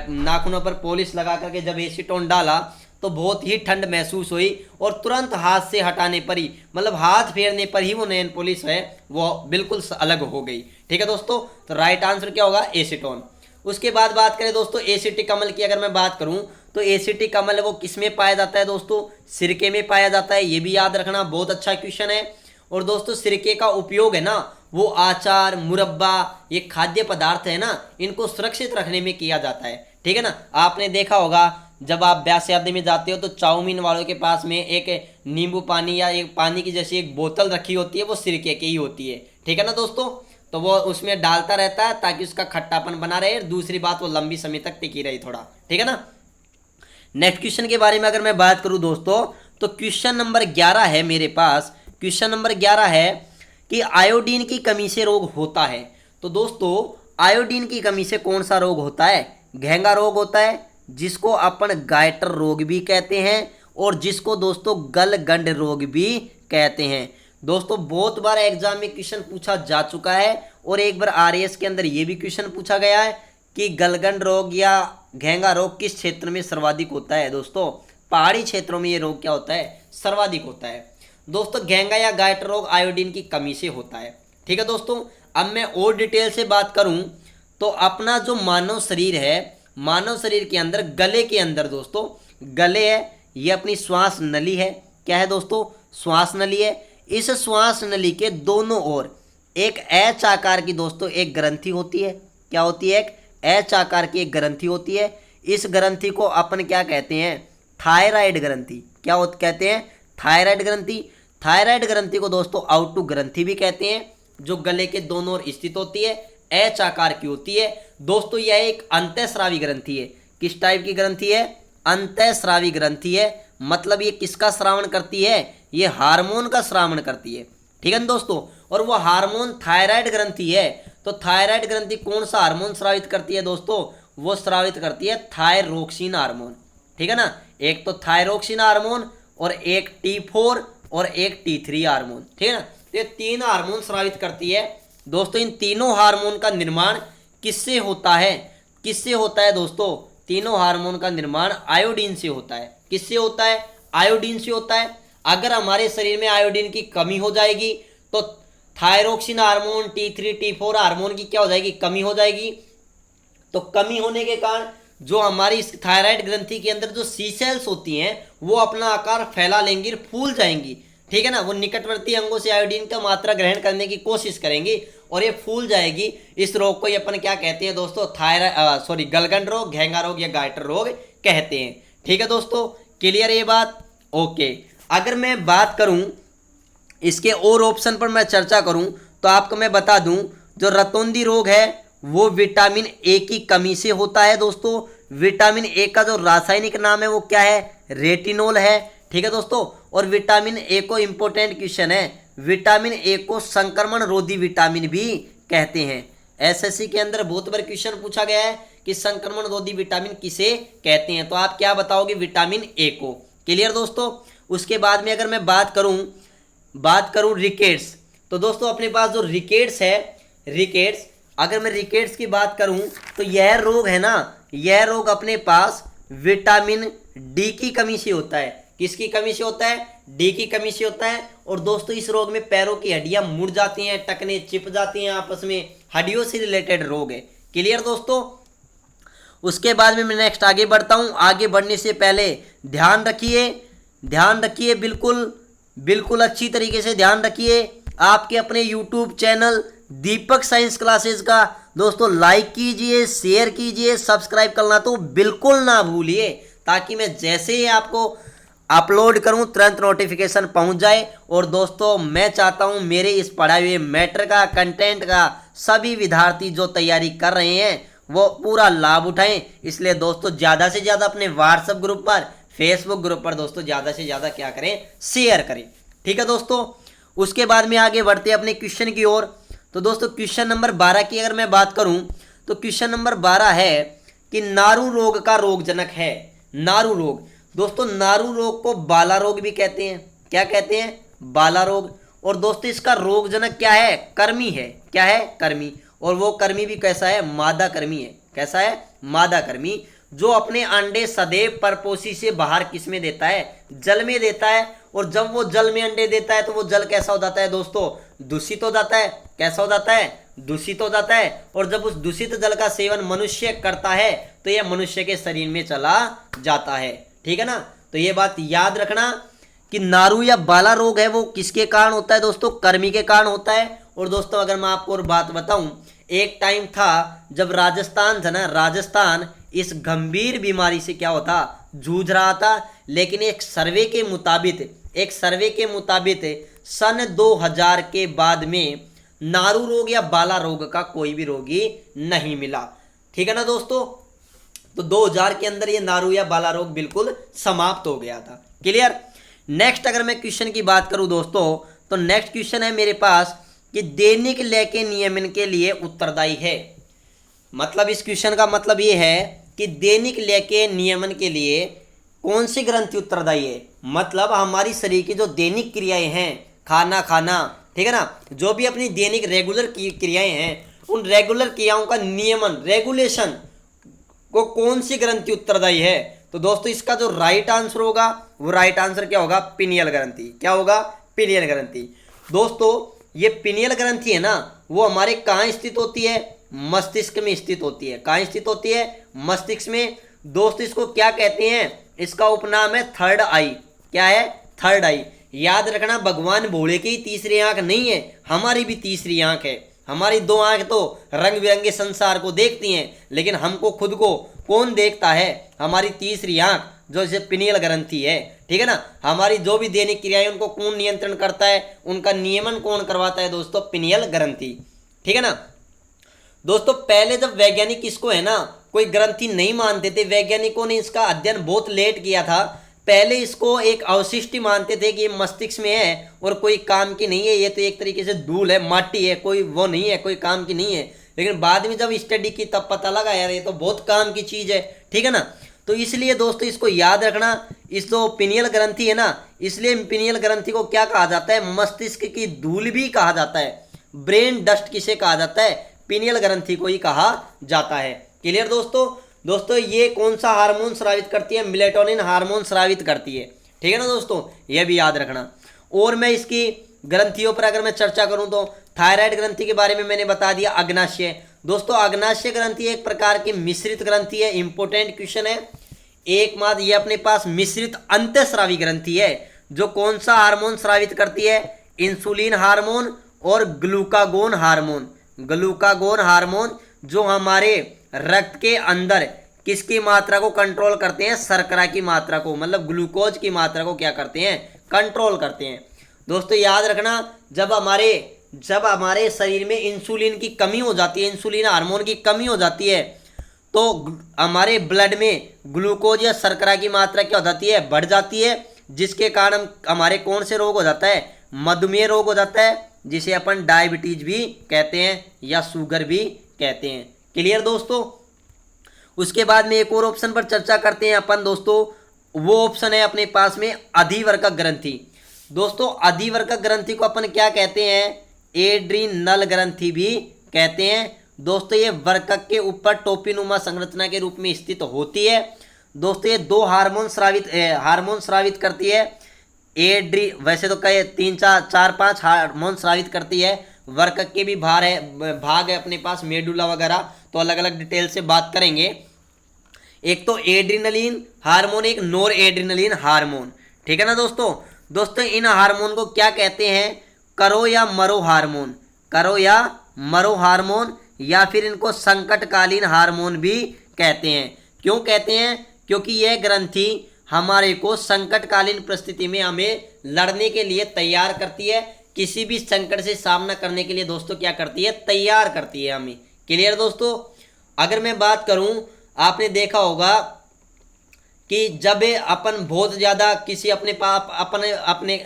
नाखूनों पर पॉलिश लगा करके जब एसीटोन डाला तो बहुत ही ठंड महसूस हुई और तुरंत हाथ से हटाने पर ही, मतलब हाथ फेरने पर ही वो नेल पॉलिश है वो बिल्कुल अलग हो गई, ठीक है दोस्तों। तो राइट आंसर क्या होगा? एसीटोन। उसके बाद बात करें दोस्तों एसिटिक अम्ल की, अगर मैं बात करूं तो एसिटिक अम्ल वो किस में पाया जाता है दोस्तों? सिरके में पाया जाता है। ये भी याद रखना, बहुत अच्छा क्वेश्चन है। और दोस्तों सिरके का उपयोग है ना, वो आचार, मुरब्बा, ये खाद्य पदार्थ है ना, इनको सुरक्षित रखने में किया जाता है, ठीक है ना। आपने देखा होगा जब आप ब्याह शादी में जाते हो तो चाउमीन वालों के पास में एक नींबू पानी या एक पानी की जैसी एक बोतल रखी होती है, वो सिरके की ही होती है, ठीक है ना दोस्तों। तो वो उसमें डालता रहता है ताकि उसका खट्टापन बना रहे। दूसरी बात वो लंबी समय तक टिकी रही थोड़ा, ठीक है ना। नेक्स्ट क्वेश्चन के बारे में अगर मैं बात करूं दोस्तों तो क्वेश्चन नंबर 11 है मेरे पास। क्वेश्चन नंबर 11 है कि आयोडीन की कमी से रोग होता है। तो दोस्तों आयोडीन की कमी से कौन सा रोग होता है? घेंगा रोग होता है, जिसको अपन गाइटर रोग भी कहते हैं और जिसको दोस्तों गलगंड रोग भी कहते हैं। दोस्तों बहुत बार एग्जाम में क्वेश्चन पूछा जा चुका है और एक बार आरएएस के अंदर ये भी क्वेश्चन पूछा गया है कि गलगंड रोग या घेंगा रोग किस क्षेत्र में सर्वाधिक होता है? दोस्तों पहाड़ी क्षेत्रों में ये रोग क्या होता है? सर्वाधिक होता है दोस्तों। घेंगा या गाइटर रोग आयोडीन की कमी से होता है, ठीक है दोस्तों। अब मैं और डिटेल से बात करूं तो अपना जो मानव शरीर है, मानव शरीर के अंदर गले के अंदर दोस्तों, गले है ये अपनी श्वास नली है। क्या है दोस्तों? श्वास नली है। इस श्वास नली के दोनों ओर एक एच आकार की दोस्तों एक ग्रंथि होती है। क्या होती है? एक एच आकार की एक ग्रंथि होती है। इस ग्रंथि को अपन क्या कहते हैं? थायराइड ग्रंथि। क्या कहते हैं? थायराइड ग्रंथि। थायराइड ग्रंथि को दोस्तों आउटू ग्रंथि भी कहते हैं, जो गले के दोनों ओर स्थित होती है, एच आकार की होती है दोस्तों। यह एक अंतःस्रावी ग्रंथि है। किस टाइप की ग्रंथि है? अंतःस्रावी ग्रंथि है। मतलब ये किसका श्रावण करती है? ये हार्मोन का श्रावण करती है, ठीक है ना दोस्तों। और वो हार्मोन थायराइड ग्रंथि है। तो थायराइड ग्रंथि कौन सा हार्मोन स्रावित करती है दोस्तों? वो स्रावित करती है थायरोक्सिन हार्मोन, ठीक है ना। एक तो थायरोक्सिन हार्मोन और एक T4 और एक T3 हार्मोन, ठीक है ना। तो ये 3 हार्मोन स्रावित करती है दोस्तों। इन तीनों हार्मोन का निर्माण किससे होता है? किससे होता है दोस्तों? तीनों हार्मोन का निर्माण आयोडीन से होता है। किससे होता है? आयोडीन से होता है। अगर हमारे शरीर में आयोडीन की कमी हो जाएगी तो thyroxine hormone, T3, T4 hormone की क्या हो जाएगी? कमी हो जाएगी। तो कमी होने के कारण जो हमारी इस थायराइड ग्रंथि के अंदर जो सी सेल्स होती हैं वो अपना आकार फैला लेंगी, फूल जाएंगी, ठीक है ना। वो निकटवर्ती अंगों से आयोडीन का मात्रा ग्रहण करने की कोशिश करेंगी और ये फूल जाएगी। इस रोग को अपन क्या कहते हैं दोस्तों? गलगंड रोग, घेंगा रोग या गाइटर रोग कहते हैं, ठीक है दोस्तों। क्लियर ये बात? ओके। अगर मैं बात करूं इसके और ऑप्शन पर मैं चर्चा करूं तो आपको मैं बता दूं जो रतौंधी रोग है वो विटामिन ए की कमी से होता है दोस्तों। विटामिन ए का जो रासायनिक नाम है वो क्या है? रेटिनोल है, ठीक है दोस्तों। और विटामिन ए को इंपॉर्टेंट क्वेश्चन है, विटामिन ए को संक्रमण रोधी विटामिन भी कहते हैं। एसएससी के अंदर बहुत बार क्वेश्चन पूछा गया है कि संक्रमण रोधी विटामिन किसे कहते हैं, तो आप क्या बताओगे? विटामिन ए को। क्लियर दोस्तों। उसके बाद में अगर मैं बात करूं रिकेट्स, तो दोस्तों अपने पास जो रिकेट्स है, रिकेट्स, अगर मैं रिकेट्स की बात करूं तो यह रोग है ना, यह रोग अपने पास विटामिन डी की कमी से होता है। किसकी कमी से होता है? डी की कमी से होता है। और दोस्तों इस रोग में पैरों की हड्डियां मुड़ जाती हैं, टखने चिप जाती हैं आपस में, हड्डियों से रिलेटेड रोग है। क्लियर दोस्तों। उसके बाद में मैं नेक्स्ट आगे बढ़ता हूं। आगे बढ़ने से पहले ध्यान रखिए, बिल्कुल अच्छी तरीके से ध्यान रखिए। आपके अपने यूट्यूब चैनल दीपक साइंस क्लासेस का दोस्तों लाइक कीजिए, शेयर कीजिए, सब्सक्राइब करना तो बिल्कुल ना भूलिए, ताकि मैं जैसे ही आपको अपलोड करूं तुरंत नोटिफिकेशन पहुंच जाए। और दोस्तों मैं चाहता हूं मेरे इस पढ़ाए हुए मैटर का, कंटेंट का सभी विद्यार्थी जो तैयारी कर रहे हैं वो पूरा लाभ उठाएं। इसलिए दोस्तों ज़्यादा से ज़्यादा अपने व्हाट्सएप ग्रुप पर, फेसबुक ग्रुप पर दोस्तों ज़्यादा से ज़्यादा क्या करें? शेयर करें। ठीक है दोस्तों। उसके बाद में आगे बढ़ते हैं अपने क्वेश्चन की ओर। तो दोस्तों क्वेश्चन नंबर 12 की अगर मैं बात करूं तो क्वेश्चन नंबर 12 है कि नारू रोग का रोगजनक है। नारू रोग, दोस्तों नारू रोग को बाला रोग भी कहते हैं। क्या कहते हैं? बाला रोग। और दोस्तों इसका रोगजनक क्या है? कर्मी है। क्या है? कर्मी। और वो कर्मी भी कैसा है? मादा कर्मी है। कैसा है? मादा कर्मी, जो अपने अंडे सदैव परपोषी से बाहर किस में देता है? जल में देता है। और जब वो जल में अंडे देता है तो वो जल कैसा हो जाता है दोस्तों? दूषित हो जाता है। कैसा हो जाता है? दूषित हो जाता है। और जब उस दूषित जल का सेवन मनुष्य करता है तो यह मनुष्य के शरीर में चला जाता है। ठीक है ना। तो ये बात याद रखना कि नारू या बाला रोग है वो किसके कारण होता है दोस्तों? कर्मी के कारण होता है। और दोस्तों अगर मैं आपको और बात बताऊं, एक टाइम था जब राजस्थान था ना, राजस्थान इस गंभीर बीमारी से क्या होता? जूझ रहा था। लेकिन एक सर्वे के मुताबिक सन 2000 के बाद में नारू रोग या बाला रोग का कोई भी रोगी नहीं मिला। ठीक है ना दोस्तों। तो 2000 के अंदर ये नारू या बाला रोग बिल्कुल समाप्त हो गया था। क्लियर। नेक्स्ट अगर मैं क्वेश्चन की बात करूं दोस्तों, तो नेक्स्ट क्वेश्चन है मेरे पास कि दैनिक लय के नियमन के लिए उत्तरदायी है। मतलब इस क्वेश्चन का मतलब ये है कि दैनिक लय के नियमन के लिए कौन सी ग्रंथि उत्तरदायी है? मतलब हमारी शरीर की जो दैनिक क्रियाएं हैं, खाना खाना, ठीक है ना, जो भी अपनी दैनिक रेगुलर क्रियाएं हैं, उन रेगुलर क्रियाओं का नियमन, रेगुलेशन को कौन सी ग्रंथि उत्तरदायी है? तो दोस्तों इसका जो राइट आंसर होगा वो राइट आंसर क्या होगा? पिनियल ग्रंथि। क्या होगा? पिनियल ग्रंथि। दोस्तों ये पिनियल ग्रंथि है ना, वो हमारे कहाँ स्थित होती है? मस्तिष्क में स्थित होती है। कहाँ स्थित होती है? मस्तिष्क में। दोस्तों इसको क्या कहते हैं? इसका उपनाम है थर्ड आई। क्या है? थर्ड आई। याद रखना, भगवान भोले की तीसरी आंख नहीं है, हमारी भी तीसरी आंख है। हमारी दो आंख तो रंग बिरंगे संसार को देखती हैं, लेकिन हमको खुद को कौन देखता है? हमारी तीसरी आंख, जो इसे पिनियल ग्रंथि है। ठीक है ना। हमारी जो भी दैनिक क्रियाएं उनको कौन नियंत्रण करता है? उनका नियमन कौन करवाता है दोस्तों? पिनियल ग्रंथि। ठीक है ना। दोस्तों पहले जब वैज्ञानिक इसको है ना कोई ग्रंथि नहीं मानते थे, वैज्ञानिकों ने इसका अध्ययन बहुत लेट किया था। पहले इसको एक अवशिष्ट मानते थे कि ये मस्तिष्क में है और कोई काम की नहीं है, ये तो एक तरीके से धूल है, माटी है, कोई वो नहीं है, कोई काम की नहीं है। लेकिन बाद में जब स्टडी की तब पता लगा यार ये तो बहुत काम की चीज़ है। ठीक है ना। तो इसलिए दोस्तों इसको याद रखना, इस जो पिनियल ग्रंथि है ना, इसलिए पिनियल ग्रंथि को क्या कहा जाता है? मस्तिष्क की धूल भी कहा जाता है। ब्रेन डस्ट किसे कहा जाता है? पिनियल ग्रंथि को ही कहा जाता है। क्लियर दोस्तों। दोस्तों ये कौन सा हार्मोन स्रावित करती है? मेलेटोनिन हार्मोन स्रावित करती है। ठीक है ना दोस्तों, यह भी याद रखना। और मैं इसकी ग्रंथियों पर अगर मैं चर्चा करूं तो थायराइड ग्रंथि के बारे में मैंने बता दिया। अग्नाशय, दोस्तों अग्नाशय ग्रंथि एक प्रकार की मिश्रित ग्रंथि है। इंपोर्टेंट क्वेश्चन है। एक मात्र ये अपने पास मिश्रित अंतःस्रावी ग्रंथि है, जो कौन सा हार्मोन स्रावित करती है? इंसुलिन हार्मोन और ग्लूकागोन हार्मोन। ग्लूकागोन हार्मोन जो हमारे रक्त के अंदर किसकी मात्रा को कंट्रोल करते हैं? शर्करा की मात्रा को, मतलब ग्लूकोज की मात्रा को क्या करते हैं? कंट्रोल करते हैं। दोस्तों याद रखना, जब हमारे शरीर में इंसुलिन की कमी हो जाती है, इंसुलिन हार्मोन की कमी हो जाती है, तो हमारे ब्लड में ग्लूकोज या शर्करा की मात्रा क्या हो जाती है? बढ़ जाती है, जिसके कारण हमारे कौन से रोग हो जाता है? मधुमेह रोग हो जाता है, जिसे अपन डायबिटीज भी कहते हैं या शुगर भी कहते हैं। क्लियर दोस्तों। उसके बाद में एक और ऑप्शन पर चर्चा करते हैं अपन दोस्तों, वो ऑप्शन है अपने पास में अधिवर्कक ग्रंथि। दोस्तों अधिवर्कक ग्रंथि को अपन क्या कहते हैं, एड्रीनल ग्रंथि भी कहते हैं। दोस्तों ये वर्कक के ऊपर टोपीनुमा संरचना के रूप में स्थित होती है। दोस्तों ये दो हार्मोन स्रावित करती है। वैसे तो कई 3-4-5 हार्मोन स्रावित करती है। वर्कक के भी भाग है अपने पास, मेडुला वगैरह, तो अलग अलग डिटेल से बात करेंगे। एक तो एड्रीनलिन हार्मोन, एक नोर एड्रीनलिन हार्मोन, ठीक है ना दोस्तों। दोस्तों इन हार्मोन को क्या कहते हैं, करो या मरो हार्मोन, करो या मरो हार्मोन, या फिर इनको संकटकालीन हार्मोन भी कहते हैं। क्यों कहते हैं, क्योंकि यह ग्रंथि हमारे को संकटकालीन परिस्थिति में हमें लड़ने के लिए तैयार करती है, किसी भी संकट से सामना करने के लिए दोस्तों क्या करती है, तैयार करती है हमें। क्लियर दोस्तों। अगर मैं बात करूं, आपने देखा होगा कि जब अपन बहुत ज़्यादा किसी अपने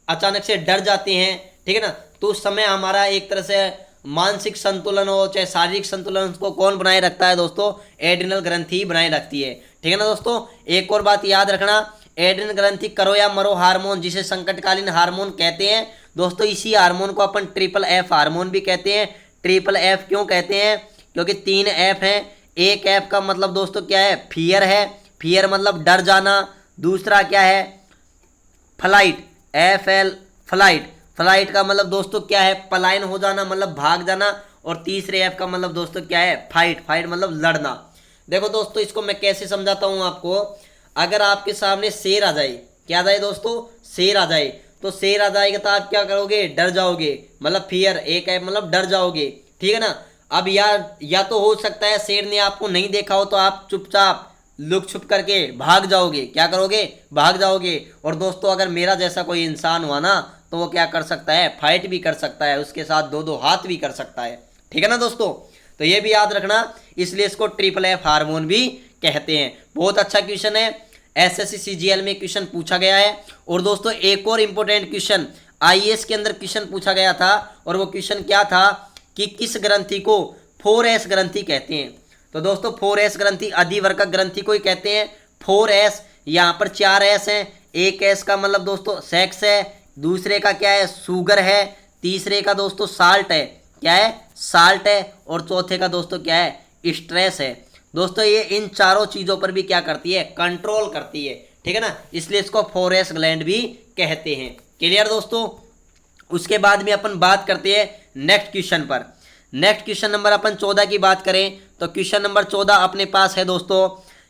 अचानक से डर जाते हैं, ठीक है ना, तो उस समय हमारा एक तरह से मानसिक संतुलन हो चाहे शारीरिक संतुलन, उसको कौन बनाए रखता है दोस्तों, एड्रिनल ग्रंथि बनाए रखती है, ठीक है ना दोस्तों। एक और बात याद रखना, एड्रिनल ग्रंथि करो या मरो हार्मोन, जिसे संकटकालीन हार्मोन कहते हैं दोस्तों, इसी हार्मोन को अपन ट्रिपल एफ हार्मोन भी कहते हैं। ट्रिपल एफ क्यों कहते हैं, क्योंकि 3 एफ हैं। एक एफ का मतलब दोस्तों क्या है, फियर है, फियर मतलब डर जाना। दूसरा क्या है, फ्लाइट, FL फ्लाइट, फ्लाइट का मतलब दोस्तों क्या है, पलायन हो जाना, मतलब भाग जाना। और तीसरे एफ का मतलब दोस्तों क्या है, फाइट, फाइट मतलब लड़ना। देखो दोस्तों इसको मैं कैसे समझाता हूँ आपको। अगर आपके सामने शेर आ जाए, क्या आ जाए दोस्तों, शेर आ जाए, तो शेर आ जाएगा तो आप क्या करोगे, डर जाओगे, मतलब फियर, एक एफ मतलब डर जाओगे, ठीक है ना। अब या तो हो सकता है शेर ने आपको नहीं देखा हो, तो आप चुपचाप लुक छुप करके भाग जाओगे, क्या करोगे, भाग जाओगे। और दोस्तों अगर मेरा जैसा कोई इंसान हुआ ना, तो वो क्या कर सकता है, फाइट भी कर सकता है, उसके साथ 2-2 हाथ भी कर सकता है, ठीक है ना दोस्तों। तो ये भी याद रखना, इसलिए इसको ट्रिपल एफ हार्मोन भी कहते हैं। बहुत अच्छा क्वेश्चन है, SSC CGL में क्वेश्चन पूछा गया है। और दोस्तों एक और इंपॉर्टेंट क्वेश्चन IAS के अंदर क्वेश्चन पूछा गया था, और वो क्वेश्चन क्या था कि किस ग्रंथि को 4S ग्रंथि कहते हैं। तो दोस्तों 4S ग्रंथि अधिवर्कक ग्रंथि को ही कहते हैं। 4S, यहाँ पर 4 S हैं। एक S का मतलब दोस्तों सेक्स है, दूसरे का क्या है, शुगर है, तीसरे का दोस्तों साल्ट है, क्या है, साल्ट है, और चौथे का दोस्तों क्या है, स्ट्रेस है। दोस्तों ये इन चारों चीज़ों पर भी क्या करती है, कंट्रोल करती है, ठीक है ना, इसलिए इसको 4S ग्लैंड भी कहते हैं। क्लियर दोस्तों। उसके बाद में अपन बात करते हैं नेक्स्ट क्वेश्चन पर। नेक्स्ट क्वेश्चन नंबर अपन 14 की बात करें, तो क्वेश्चन नंबर 14 अपने पास है दोस्तों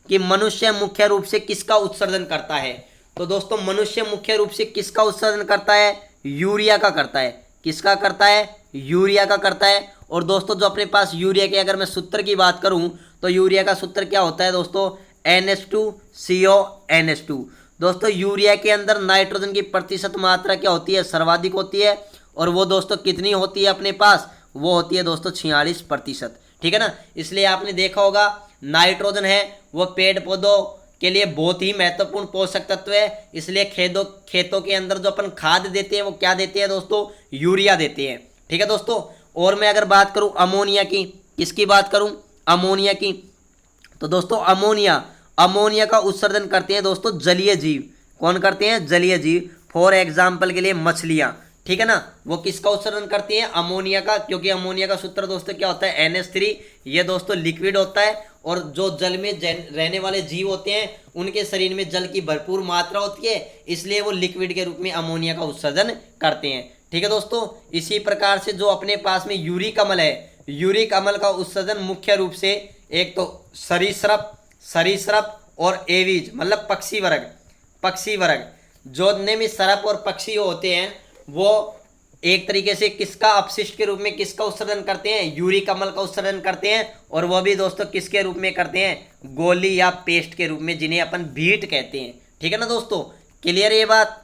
कि मनुष्य मुख्य रूप से किसका उत्सर्जन करता है। तो दोस्तों मनुष्य मुख्य रूप से किसका उत्सर्जन करता है, यूरिया का करता है। किसका करता है, यूरिया का करता है। और दोस्तों जो अपने पास यूरिया के अगर मैं सूत्र की बात करूं, तो यूरिया का सूत्र क्या होता है दोस्तों, NH2CO NH2। दोस्तों यूरिया के अंदर नाइट्रोजन की प्रतिशत मात्रा क्या होती है, सर्वाधिक होती है। और वो दोस्तों कितनी होती है अपने पास, वो होती है दोस्तों 46%, ठीक है ना। इसलिए आपने देखा होगा नाइट्रोजन है वो पेड़ पौधों के लिए बहुत ही महत्वपूर्ण पोषक तत्व है। इसलिए खेतों के अंदर जो अपन खाद देते हैं वो क्या देते हैं दोस्तों, यूरिया देते हैं, ठीक है दोस्तों। और मैं अगर बात करूं अमोनिया की, किसकी बात करूं, अमोनिया की, तो दोस्तों अमोनिया का उत्सर्जन करते हैं दोस्तों जलीय जीव। कौन करते हैं, जलीय जीव। फॉर एग्जाम्पल के लिए मछलियां, ठीक है ना, वो किसका उत्सर्जन करती हैं, अमोनिया का। क्योंकि अमोनिया का सूत्र दोस्तों क्या होता है, NH3। ये दोस्तों लिक्विड होता है, और जो जल में रहने वाले जीव होते हैं उनके शरीर में जल की भरपूर मात्रा होती है, इसलिए वो लिक्विड के रूप में अमोनिया का उत्सर्जन करते हैं, ठीक है दोस्तों। इसी प्रकार से जो अपने पास में यूरिक अम्ल है, यूरिक अम्ल का उत्सर्जन मुख्य रूप से एक तो सरीसृप और एवीज मतलब पक्षी वर्ग जोड़ने में सरप और पक्षी होते हैं, वो एक तरीके से किसका अपशिष्ट के रूप में किसका उत्सर्जन करते हैं, यूरिक अम्ल का उत्सर्जन करते हैं। और वो भी दोस्तों किसके रूप में करते हैं, गोली या पेस्ट के रूप में, जिन्हें अपन बीट कहते हैं, ठीक है ना दोस्तों। क्लियर ये बात।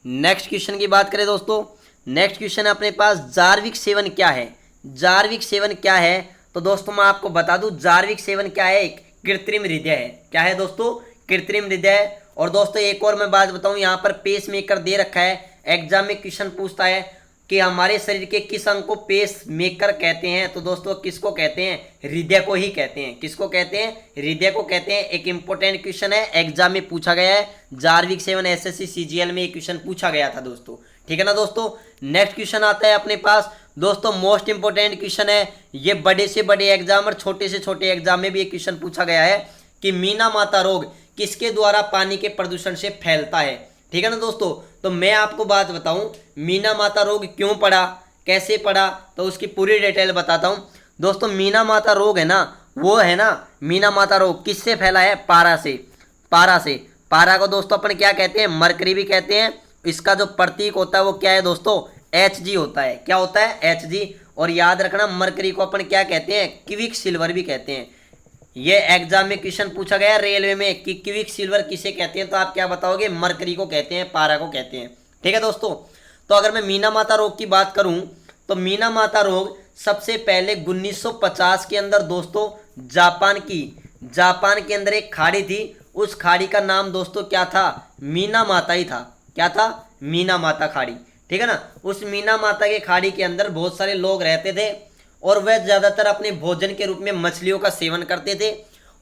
नेक्स्ट क्वेश्चन की बात करें दोस्तों, नेक्स्ट क्वेश्चन अपने पास जार्विक सेवन क्या है। जार्विक सेवन क्या है, तो दोस्तों मैं आपको बता दूं जार्विक सेवन क्या है, एक कृत्रिम हृदय है। क्या है दोस्तों, कृत्रिम हृदय। और दोस्तों एक और मैं बात बताऊं, यहाँ पर पेस मेकर दे रखा है। एग्जाम में क्वेश्चन पूछता है कि हमारे शरीर के किस अंग को पेस मेकर कहते हैं, तो दोस्तों किसको कहते हैं? हृदय को ही कहते हैं। किसको कहते हैं? हृदय को कहते हैं। एक इंपॉर्टेंट क्वेश्चन है, एग्जाम में पूछा गया है। जार्विक 7 एसएससी सीजीएल में एक क्वेश्चन पूछा गया था दोस्तों, ठीक है ना दोस्तों। नेक्स्ट क्वेश्चन आता है अपने पास दोस्तों, मोस्ट इंपोर्टेंट क्वेश्चन है ये। बड़े से बड़े एग्जाम और छोटे से छोटे एग्जाम में भी एक क्वेश्चन पूछा गया है कि मीना माता रोग किसके द्वारा पानी के प्रदूषण से फैलता है, ठीक है ना दोस्तों। तो मैं आपको बात बताऊं, मीना माता रोग क्यों पड़ा, कैसे पड़ा, तो उसकी पूरी डिटेल बताता हूं दोस्तों। मीना माता रोग है ना, वो है ना, मीना माता रोग किससे फैला है? पारा से। पारा से। पारा को दोस्तों अपन क्या कहते हैं? मरकरी भी कहते हैं। इसका जो प्रतीक होता है वो क्या है दोस्तों? Hg होता है। क्या होता है? Hg। और याद रखना मरकरी को अपन क्या कहते हैं? क्विक सिल्वर भी कहते हैं। ये एग्जाम में क्वेश्चन पूछा गया रेलवे में कि क्विक सिल्वर किसे कहते हैं, तो आप क्या बताओगे? मरकरी को कहते हैं, पारा को कहते हैं, ठीक है दोस्तों। तो अगर मैं मीना माता रोग की बात करूं तो मीना माता रोग सबसे पहले 1950 के अंदर दोस्तों जापान के अंदर एक खाड़ी थी। उस खाड़ी का नाम दोस्तों क्या था? मीना माता ही था। क्या था? मीना माता खाड़ी, ठीक है ना। उस मीना माता के खाड़ी के अंदर बहुत सारे लोग रहते थे और वह ज़्यादातर अपने भोजन के रूप में मछलियों का सेवन करते थे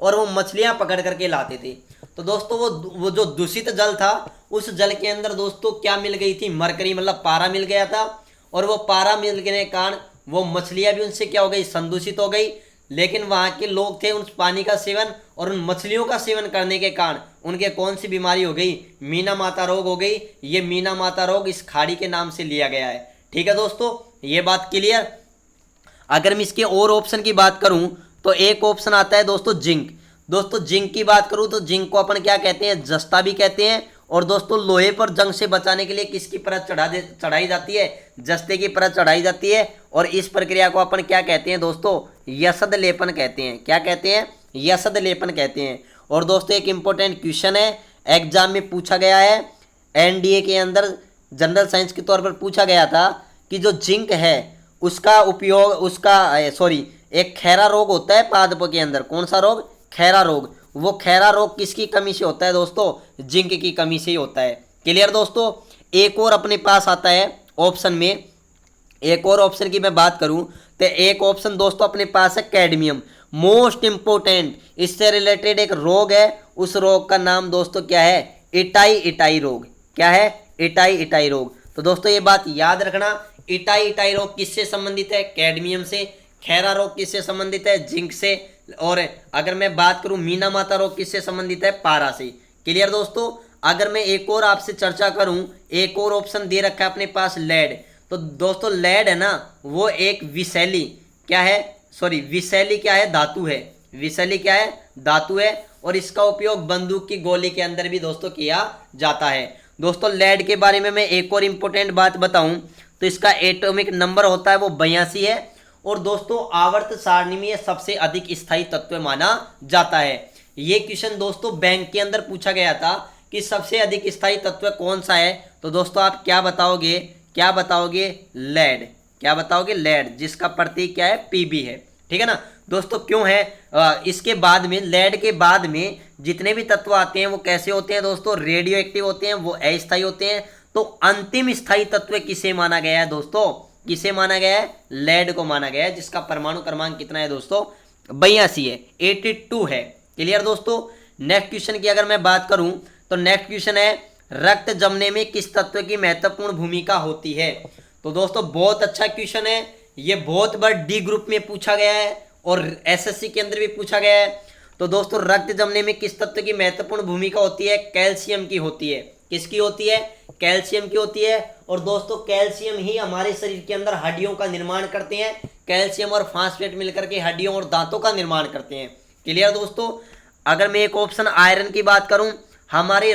और वो मछलियां पकड़ करके लाते थे। तो दोस्तों वो जो दूषित जल था, उस जल के अंदर दोस्तों क्या मिल गई थी? मरकरी, मतलब पारा मिल गया था। और वो पारा मिलने के कारण वो मछलियां भी उनसे क्या हो गई? संदूषित हो गई। लेकिन वहाँ के लोग थे उस पानी का सेवन और उन मछलियों का सेवन करने के कारण उनके कौन सी बीमारी हो गई? मीना माता रोग हो गई। ये मीना माता रोग इस खाड़ी के नाम से लिया गया है, ठीक है दोस्तों। ये बात क्लियर। अगर मैं इसके और ऑप्शन की बात करूं तो एक ऑप्शन आता है दोस्तों जिंक। दोस्तों जिंक की बात करूं तो जिंक को अपन क्या कहते हैं? जस्ता भी कहते हैं। और दोस्तों लोहे पर जंग से बचाने के लिए किसकी परत चढ़ाई जाती है? जस्ते की परत चढ़ाई जाती है। और इस प्रक्रिया को अपन क्या कहते हैं दोस्तों? यसद लेपन कहते हैं। क्या कहते हैं? यसद लेपन कहते हैं। और दोस्तों एक इंपॉर्टेंट क्वेश्चन है, एग्जाम में पूछा गया है, एनडीए के अंदर जनरल साइंस के तौर पर पूछा गया था कि जो जिंक है उसका उपयोग एक खैरा रोग होता है पादपों के अंदर। कौन सा रोग? खैरा रोग। वो खैरा रोग किसकी कमी से होता है दोस्तों? जिंक की कमी से ही होता है। क्लियर दोस्तों। एक और अपने पास आता है ऑप्शन में, एक और ऑप्शन की मैं बात करूं तो एक ऑप्शन दोस्तों अपने पास है कैडमियम। मोस्ट इंपोर्टेंट, इससे रिलेटेड एक रोग है। उस रोग का नाम दोस्तों क्या है? इटाई रोग। क्या है? इटाई रोग। तो दोस्तों ये बात याद रखना, इटाई रोग किससे संबंधित है? कैडमियम से। खैरा रोग किससे संबंधित है? जिंक से। और अगर मैं बात करूं मीना माता रोग किससे संबंधित है? पारा से। क्लियर दोस्तों। अगर मैं एक और आपसे चर्चा करूं, एक और ऑप्शन दे रखा है अपने पास लेड। तो दोस्तों लेड है ना, वो एक विषैली क्या है? विषैली क्या है? धातु है। विषैली क्या है? धातु है। और इसका उपयोग बंदूक की गोली के अंदर भी दोस्तों किया जाता है। दोस्तों लेड के बारे में मैं एक और इंपॉर्टेंट बात बताऊं तो इसका एटॉमिक नंबर होता है वो 82 है। और दोस्तों आवर्त सारणी में सबसे अधिक स्थायी तत्व माना जाता है। ये क्वेश्चन दोस्तों बैंक के अंदर पूछा गया था कि सबसे अधिक स्थायी तत्व कौन सा है, तो दोस्तों आप क्या बताओगे? क्या बताओगे? लेड। क्या बताओगे? लेड, जिसका प्रतीक क्या है? पीबी है, ठीक है ना दोस्तों। क्यों है? इसके बाद में, लेड के बाद में जितने भी तत्व आते हैं वो कैसे होते हैं दोस्तों? रेडियो एक्टिव होते हैं, वो अस्थायी होते हैं। तो अंतिम स्थायी तत्व किसे माना गया है दोस्तों? किसे माना गया है? लेड को माना गया है, जिसका परमाणु क्रमांक कितना है दोस्तों? 82 है, 82 है। क्लियर दोस्तों। नेक्स्ट क्वेश्चन की अगर मैं बात करूं तो नेक्स्ट क्वेश्चन है, रक्त जमने में किस तत्व की महत्वपूर्ण भूमिका होती है? तो दोस्तों बहुत अच्छा क्वेश्चन है। ये बहुत बार डी ग्रुप में पूछा गया है और एसएससी के अंदर भी पूछा गया है। तो दोस्तों रक्त जमने में किस तत्व की महत्वपूर्ण भूमिका होती है? कैल्शियम की होती है। किसकी होती है? कैल्शियम की होती है। और दोस्तों कैल्शियम ही हमारे शरीर के अंदर हड्डियों का निर्माण करते हैं। कैल्शियम और फास्फेट मिलकर के हड्डियों और दांतों का निर्माण करते हैं। क्लियर दोस्तों। अगर मैं एक ऑप्शन आयरन की बात करूं, हमारे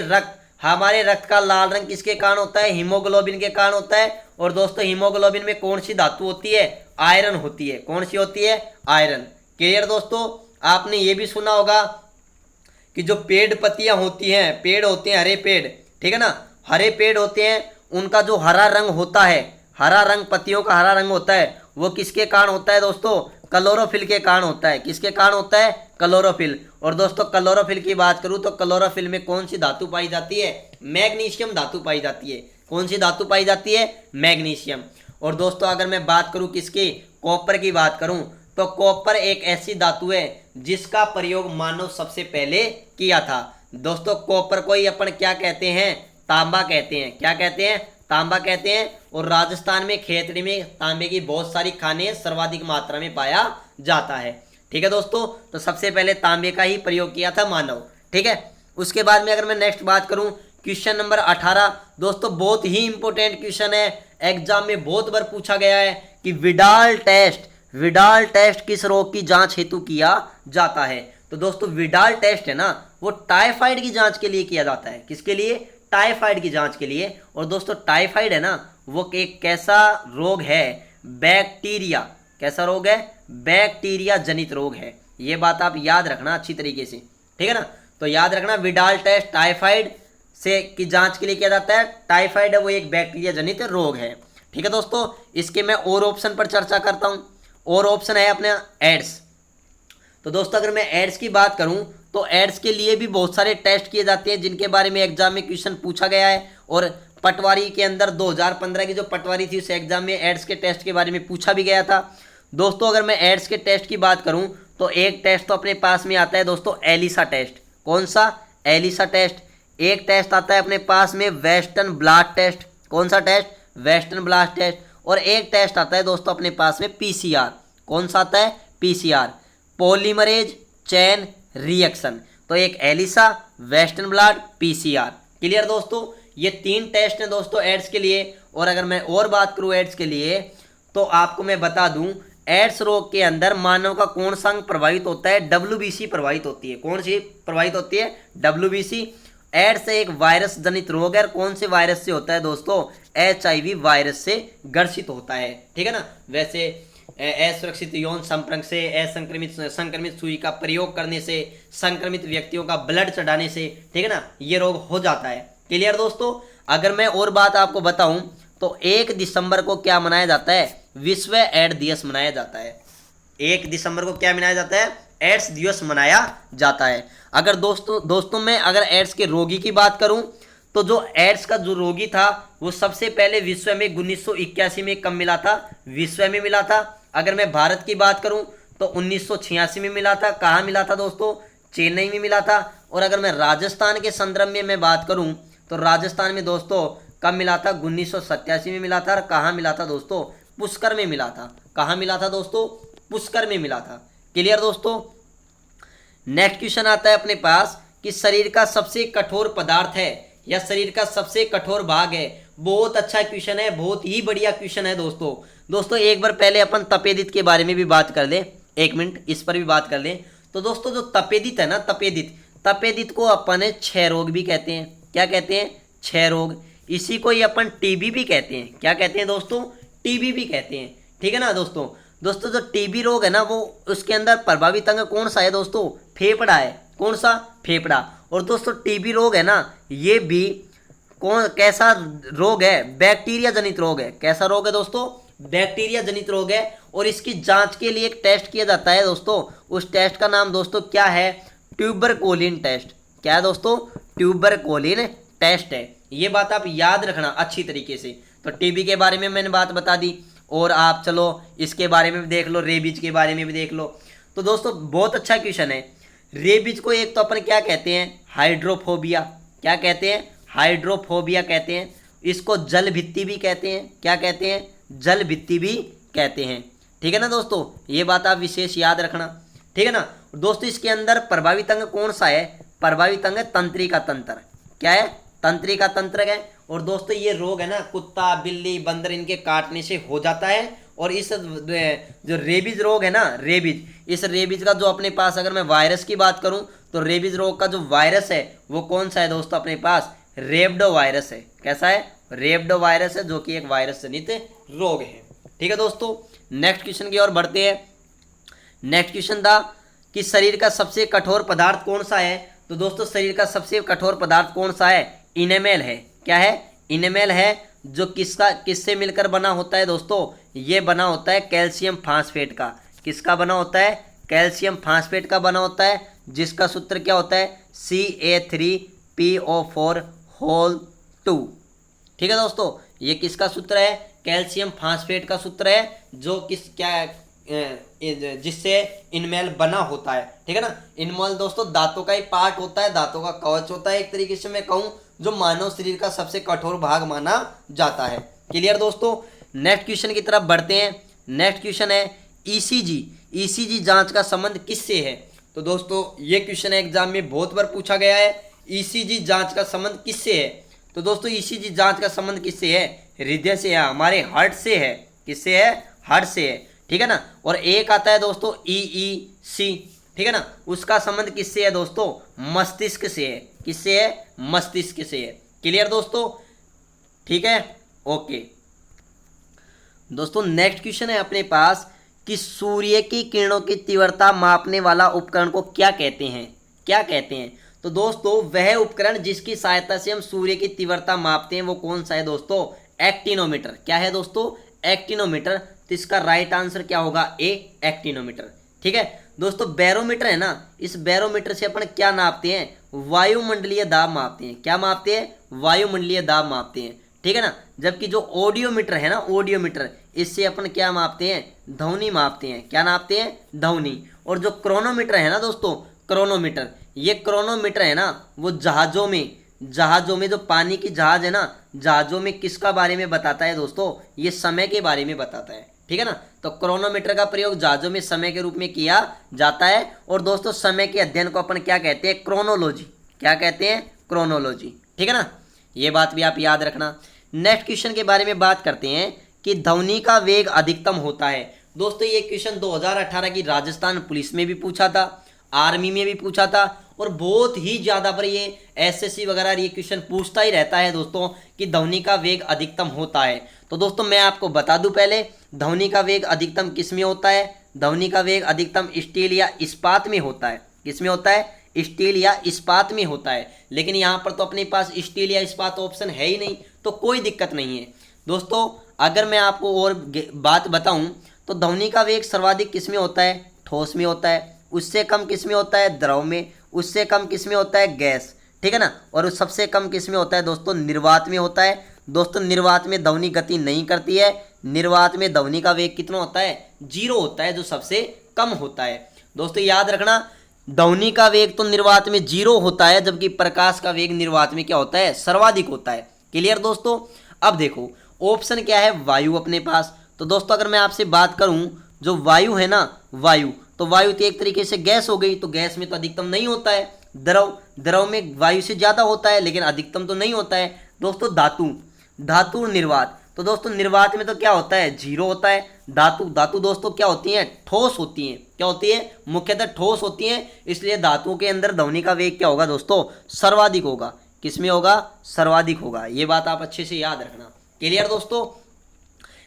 रक्त का लाल रंग किसके कारण होता है? हीमोग्लोबिन के कारण होता है। और दोस्तों हीमोग्लोबिन में कौन सी धातु होती है? आयरन होती है। कौन सी होती है? आयरन। क्लियर दोस्तों। आपने ये भी सुना होगा कि जो पेड़ पत्तियां होती हैं, पेड़ होते हैं हरे पेड़, ठीक है ना, हरे पेड़ होते हैं, उनका जो हरा रंग होता है, हरा रंग, पत्तियों का हरा रंग होता है, वो किसके कारण होता है दोस्तों? क्लोरोफिल के कारण होता है। किसके कारण होता है? क्लोरोफिल। और दोस्तों क्लोरोफिल की बात करूं तो क्लोरोफिल में कौन सी धातु पाई जाती है? मैग्नीशियम धातु पाई जाती है। कौन सी धातु पाई जाती है? मैग्नीशियम। और दोस्तों अगर मैं बात करूं किसकी? कॉपर की बात करूं तो कॉपर एक ऐसी धातु है जिसका प्रयोग मानव सबसे पहले किया था। दोस्तों कॉपर को ही अपन क्या कहते हैं? तांबा कहते हैं। क्या कहते हैं? तांबा कहते हैं। और राजस्थान में खेतड़ी में तांबे की बहुत सारी खानें सर्वाधिक मात्रा में पाया जाता है। ठीक है दोस्तों, तो सबसे पहले तांबे का ही प्रयोग किया था मानव। ठीक है, उसके बाद में अगर मैं नेक्स्ट बात करूं क्वेश्चन नंबर 18, दोस्तों बहुत ही इंपॉर्टेंट क्वेश्चन है, एग्जाम में बहुत बार पूछा गया है कि विडाल टेस्ट किस रोग की जांच हेतु किया जाता है? तो दोस्तों विडाल टेस्ट है ना, वो टाइफाइड की जांच के लिए किया जाता है। किसके लिए? टाइफाइड की जांच के लिए। और दोस्तों टाइफाइड है ना, वो एक कैसा रोग है? बैक्टीरिया। कैसा रोग है? बैक्टीरिया जनित रोग है। ये बात आप याद रखना अच्छी तरीके से, ठीक है ना। तो याद रखना विडाल टेस्ट टाइफाइड से की जांच के लिए किया जाता है। टाइफाइड है वो एक बैक्टीरिया जनित रोग है। ठीक है दोस्तों, इसके मैं और ऑप्शन पर चर्चा करता हूं। और ऑप्शन है अपने एड्स। तो दोस्तों अगर मैं एड्स की बात करूं तो एड्स के लिए भी बहुत सारे टेस्ट किए जाते हैं जिनके बारे में एग्जाम में क्वेश्चन पूछा गया है। और पटवारी के अंदर 2015 की जो पटवारी थी उस एग्जाम में एड्स के टेस्ट के बारे में पूछा भी गया था। दोस्तों अगर मैं एड्स के टेस्ट की बात करूं तो एक टेस्ट तो अपने पास में आता है दोस्तों एलिसा टेस्ट। कौन सा? Elisa test. एक टेस्ट आता है अपने पास में वेस्टर्न ब्लॉट टेस्ट। कौन सा टेस्ट? Western blot test. और एक टेस्ट आता है दोस्तों अपने पास में पीसीआर। कौन सा आता है? PCR, polymerase chain reaction. तो एक ELISA, western blot, PCR. Clear दोस्तों, ये 3 टेस्ट हैं दोस्तों एड्स के लिए। और अगर मैं और बात करूं एड्स के लिए तो आपको मैं बता दूं एड्स रोग के अंदर मानव का कौन सा अंग प्रभावित होता है? डब्ल्यूबीसी प्रभावित होती है। कौन सी प्रभावित होती है? डब्ल्यूबीसी। एड्स एक वायरस जनित रोग है। कौन से वायरस से होता है दोस्तों? HIV वायरस से ग्रसित होता है। ठीक है ना। वैसे असुरक्षित यौन संपर्क से, संक्रमित सुई का प्रयोग करने से, संक्रमित व्यक्तियों का ब्लड चढ़ाने से, ठीक है ना, ये रोग हो जाता है। क्लियर दोस्तों। अगर मैं और बात आपको बताऊं तो 1 दिसंबर को क्या मनाया जाता है? विश्व एड्स दिवस मनाया जाता है। 1 दिसंबर को क्या मनाया जाता है? एड्स दिवस मनाया जाता है। अगर दोस्तों मैं अगर एड्स के रोगी की बात करूं तो जो एड्स का जो रोगी था वो सबसे पहले विश्व में 1981 में कब मिला था? विश्व में मिला था। अगर मैं भारत की बात करूं तो 1986 में मिला था। कहाँ मिला था दोस्तों? चेन्नई में मिला था। और अगर मैं राजस्थान के संदर्भ में मैं बात करूं तो राजस्थान में दोस्तों कब मिला था? 1987 में मिला था। और कहाँ मिला था दोस्तों? पुष्कर में मिला था। कहाँ मिला था दोस्तों? पुष्कर में मिला था। क्लियर दोस्तों। नेक्स्ट क्वेश्चन आता है अपने पास कि शरीर का सबसे कठोर पदार्थ है या शरीर का सबसे कठोर भाग है। बहुत अच्छा क्वेश्चन है, बहुत ही बढ़िया क्वेश्चन है दोस्तों एक बार पहले अपन तपेदित के बारे में भी बात कर ले। 1 मिनट इस पर भी बात कर ले। तो दोस्तों जो तपेदित है ना, तपेदित को अपन 6 रोग भी कहते हैं। क्या कहते हैं? 6 रोग। इसी को ही अपन टीबी भी कहते हैं। क्या कहते हैं दोस्तों? टीबी भी कहते हैं। ठीक है ना दोस्तों जो टीबी रोग है ना वो उसके अंदर प्रभावित अंग कौन सा है दोस्तों? फेफड़ा है। कौन सा? फेफड़ा। और दोस्तों टीबी रोग है ना ये भी कैसा रोग है? बैक्टीरिया जनित रोग है। कैसा रोग है दोस्तों? बैक्टीरिया जनित रोग है। और इसकी जांच के लिए एक टेस्ट किया जाता है दोस्तों। उस टेस्ट का नाम दोस्तों क्या है? Tuberculin test. क्या है दोस्तों? ट्यूबरकुलिन टेस्ट है। ये बात आप याद रखना अच्छी तरीके से। तो टीबी के बारे में मैंने बात बता दी। और आप चलो इसके बारे में भी देख लो, रेबीज के बारे में भी देख लो। तो दोस्तों बहुत अच्छा क्वेश्चन है। रेबीज को एक तो अपन क्या कहते हैं? हाइड्रोफोबिया। क्या कहते हैं? हाइड्रोफोबिया कहते हैं। इसको जल भित्ति भी कहते हैं। क्या कहते हैं? जल भित्ति भी कहते हैं। ठीक है ना दोस्तों, ये बात आप विशेष याद रखना। ठीक है ना दोस्तों। इसके अंदर प्रभावित अंग कौन सा है? प्रभावित अंग तंत्रिका तंत्र। क्या है? तंत्रिका तंत्र है। और दोस्तों ये रोग है ना कुत्ता, बिल्ली, बंदर इनके काटने से हो जाता है। और इस जो रेबीज रोग है ना, इस रेबीज का जो अपने पास अगर मैं वायरस की बात करूं तो रेबीज रोग का जो वायरस है वो कौन सा है दोस्तों? अपने पास रेब्डो वायरस है। कैसा है? रेब्डो वायरस है, जो कि एक वायरस जनित रोग है। ठीक है दोस्तों, नेक्स्ट क्वेश्चन की ओर बढ़ते हैं। नेक्स्ट क्वेश्चन था कि शरीर का सबसे कठोर पदार्थ कौन सा है? तो दोस्तों शरीर का सबसे कठोर पदार्थ कौन सा है? इनेमेल है। क्या है? इनेमेल है, जो किससे मिलकर बना होता है दोस्तों? ये बना होता है कैल्शियम फास्फेट का। किसका बना होता है? कैल्शियम फास्फेट का बना होता है, जिसका सूत्र क्या होता है? Ca3PO4 whole 2। ठीक है दोस्तों, ये किसका सूत्र है? कैल्शियम फास्फेट का सूत्र है, जो जिससे इनमेल बना होता है। ठीक है ना। इनमेल दोस्तों दांतों का ही पार्ट होता है, दांतों का कवच होता है एक तरीके से मैं कहूँ, जो मानव शरीर का सबसे कठोर भाग माना जाता है। क्लियर दोस्तों। नेक्स्ट क्वेश्चन की तरफ बढ़ते हैं। नेक्स्ट क्वेश्चन है ईसीजी जांच का संबंध किससे है? तो दोस्तों ये क्वेश्चन एग्जाम में बहुत बार पूछा गया है, ईसीजी जांच का संबंध किससे है? तो दोस्तों ईसीजी जांच का संबंध किससे है? हृदय से है, हमारे हार्ट से है। किससे है? हार्ट से है। ठीक है ना। और एक आता है दोस्तों ईईसी, ठीक है ना, उसका संबंध किससे है दोस्तों? मस्तिष्क से है। किससे है? मस्तिष्क से है। क्लियर दोस्तों। ठीक है, ओके दोस्तों। नेक्स्ट क्वेश्चन है अपने पास कि सूर्य की किरणों की तीव्रता मापने वाला उपकरण को क्या कहते हैं? क्या कहते हैं? तो दोस्तों वह उपकरण जिसकी सहायता से हम सूर्य की तीव्रता मापते हैं वो कौन सा है दोस्तों? एक्टिनोमीटर। क्या है दोस्तों? एक्टिनोमीटर। तो इसका राइट आंसर क्या होगा? ए, एक्टिनोमीटर। ठीक है दोस्तों। बैरोमीटर है ना, इस बैरोमीटर से अपन क्या नापते हैं? वायुमंडलीय दाब मापते हैं। क्या मापते हैं? वायुमंडलीय दाब मापते हैं। ठीक है ना। जबकि जो ऑडियोमीटर है ना, ऑडियोमीटर, इससे अपन क्या मापते हैं? ध्वनि मापते हैं। क्या नापते हैं? ध्वनि। और जो क्रोनोमीटर है ना दोस्तों, क्रोनोमीटर, ये क्रोनोमीटर है ना, वो जहाजों में जो पानी की जहाज है ना, जहाजों में किसका बारे में बताता है दोस्तों? ये समय के बारे में बताता है। ठीक है ना। तो क्रोनोमीटर का प्रयोग जहाजों में समय के रूप में किया जाता है। और दोस्तों समय के अध्ययन को अपन क्या कहते हैं? क्रोनोलॉजी। क्या कहते हैं? क्रोनोलॉजी। ठीक है ना, ये बात भी आप याद रखना। नेक्स्ट क्वेश्चन के बारे में बात करते हैं कि ध्वनि का वेग अधिकतम होता है। दोस्तों ये क्वेश्चन 2018 की राजस्थान पुलिस में भी पूछा था, आर्मी में भी पूछा था, और बहुत ही ज़्यादा पर ये एसएससी वगैरह ये क्वेश्चन पूछता ही रहता है दोस्तों कि ध्वनि का वेग अधिकतम होता है। तो दोस्तों मैं आपको बता दूं पहले, ध्वनि का वेग अधिकतम किस में होता है? ध्वनि का वेग अधिकतम स्टील या इस्पात में होता है। किस में होता है? स्टील या इस्पात में होता है। लेकिन यहाँ पर तो अपने पास स्टील या इस्पात ऑप्शन है ही नहीं, तो कोई दिक्कत नहीं है दोस्तों। अगर मैं आपको और बात बताऊं तो ध्वनि का वेग सर्वाधिक किस में होता है? ठोस में होता है। उससे कम किस में होता है? द्रव में। उससे कम किस में होता है? गैस। ठीक है ना। और सबसे कम किस में होता है दोस्तों? निर्वात में होता है। दोस्तों निर्वात में ध्वनि गति नहीं करती है। निर्वात में ध्वनि का वेग कितना होता है? 0 होता है, जो सबसे कम होता है। दोस्तों याद रखना, ध्वनि का वेग तो निर्वात में 0 होता है, जबकि प्रकाश का वेग निर्वात में क्या होता है? सर्वाधिक होता है। क्लियर दोस्तों। अब देखो ऑप्शन क्या है? वायु अपने पास। तो दोस्तों अगर मैं आपसे बात करूं, जो वायु है ना, वायु, तो वायु तो एक तरीके से गैस हो गई, तो गैस में तो अधिकतम नहीं होता है। द्रव में वायु से ज़्यादा होता है, लेकिन अधिकतम तो नहीं होता है। दोस्तों धातु और निर्वात, तो दोस्तों निर्वात में तो क्या होता है? 0 होता है। धातु दोस्तों क्या होती हैं? ठोस होती हैं। क्या होती है? मुख्यतः ठोस होती हैं। इसलिए धातुओं के अंदर ध्वनि का वेग क्या होगा दोस्तों? सर्वाधिक होगा। किसमें होगा? सर्वाधिक होगा। ये बात आप अच्छे से याद रखना। क्लियर दोस्तों।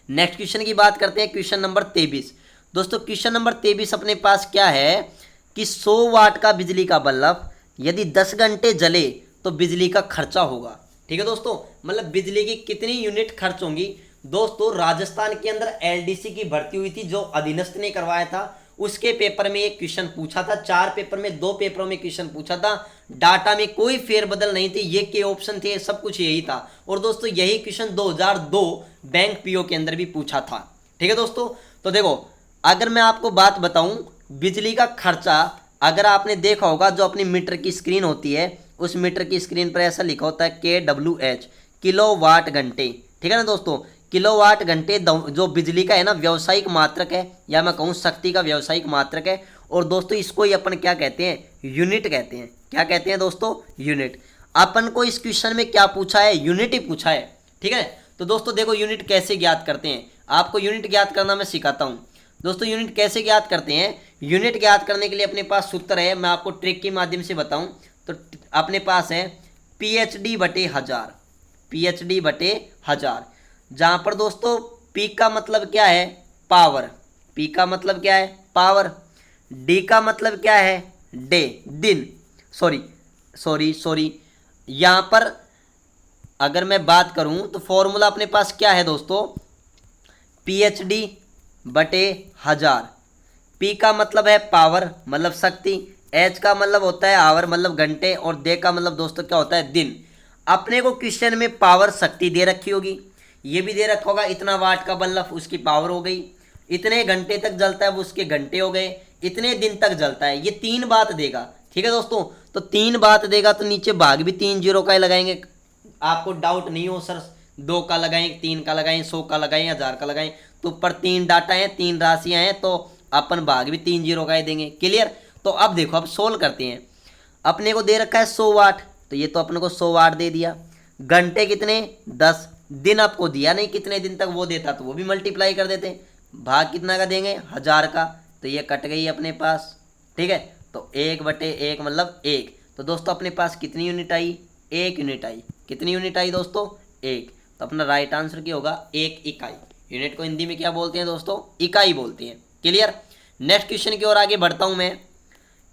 नेक्स्ट क्वेश्चन की बात करते हैं, क्वेश्चन नंबर 23। दोस्तों क्वेश्चन नंबर 23 अपने पास क्या है कि 100 वाट का बिजली का बल्ब यदि 10 घंटे जले तो बिजली का खर्चा होगा। ठीक है दोस्तों, मतलब बिजली की कितनी यूनिट खर्च होंगी। दोस्तों राजस्थान के अंदर एलडीसी की भर्ती हुई थी, जो अधीनस्थ ने करवाया था, उसके पेपर में एक क्वेश्चन पूछा था। 4 पेपर में 2 पेपरों में क्वेश्चन पूछा था। डाटा में कोई फेरबदल नहीं थी, ये के ऑप्शन थे, सब कुछ यही था। और दोस्तों यही क्वेश्चन 2002 बैंक पीओ के अंदर भी पूछा था। ठीक है दोस्तों। तो देखो अगर मैं आपको बात बताऊं, बिजली का खर्चा अगर आपने देखा होगा, जो अपनी मीटर की स्क्रीन होती है, उस मीटर की स्क्रीन पर ऐसा लिखा होता है KWH, किलोवाट घंटे। ठीक है ना दोस्तों, किलोवाट घंटे जो बिजली का है ना व्यावसायिक मात्रक है, या मैं कहूँ शक्ति का व्यावसायिक मात्रक है। और दोस्तों इसको ही अपन क्या कहते हैं? यूनिट कहते हैं। क्या कहते हैं दोस्तों? यूनिट। अपन को इस क्वेश्चन में क्या पूछा है? यूनिट ही पूछा है। ठीक है। तो दोस्तों देखो यूनिट कैसे ज्ञात करते हैं, आपको यूनिट ज्ञात करना मैं सिखाता हूँ। दोस्तों यूनिट कैसे ज्ञात करते हैं? यूनिट ज्ञात करने के लिए अपने पास सूत्र है, मैं आपको ट्रिक के माध्यम से बताऊं तो अपने पास है PhD/1000, PhD/1000, जहां पर दोस्तों P का मतलब क्या है? पावर। P का मतलब क्या है? पावर। D का मतलब क्या है? डे, दिन। सॉरी यहां पर अगर मैं बात करूं तो फॉर्मूला अपने पास क्या है दोस्तों? PhD बटे 1000। P का मतलब है पावर मतलब शक्ति, H का मतलब होता है आवर मतलब घंटे, और D का मतलब दोस्तों क्या होता है दिन। अपने को क्वेश्चन में पावर शक्ति दे रखी होगी, ये भी दे रखा होगा इतना वाट का बल्ब उसकी पावर हो गई, इतने घंटे तक जलता है वो उसके घंटे हो गए, इतने दिन तक जलता है, ये 3 बात देगा। ठीक है दोस्तों, तो 3 बात देगा तो नीचे भाग भी 3 जीरो का ही लगाएंगे। आपको डाउट नहीं हो सर 2 का लगाएं, 3 का लगाएं, 100 का लगाएं, 1000 का लगाएं, तो ऊपर 3 डाटा है, 3 राशियां हैं, तो अपन भाग भी 3 जीरो का ही देंगे। क्लियर। तो अब देखो अब सोल्व करते हैं। अपने को दे रखा है 100 वाट, तो ये तो अपने को 100 वाट दे दिया। घंटे कितने 10, दिन आपको दिया नहीं कितने दिन तक वो देता तो वो भी मल्टीप्लाई कर देते। भाग कितना का देंगे 1000 का, तो ये कट गई अपने पास। ठीक है, तो 1/1 मतलब 1। तो दोस्तों अपने पास कितनी यूनिट आई, 1 यूनिट आई। कितनी यूनिट आई दोस्तों 1। तो अपना राइट आंसर क्या होगा 1 इकाई। यूनिट को हिंदी में क्या बोलते हैं दोस्तों, इकाई बोलते हैं। क्लियर। नेक्स्ट क्वेश्चन की ओर आगे बढ़ता हूं मैं।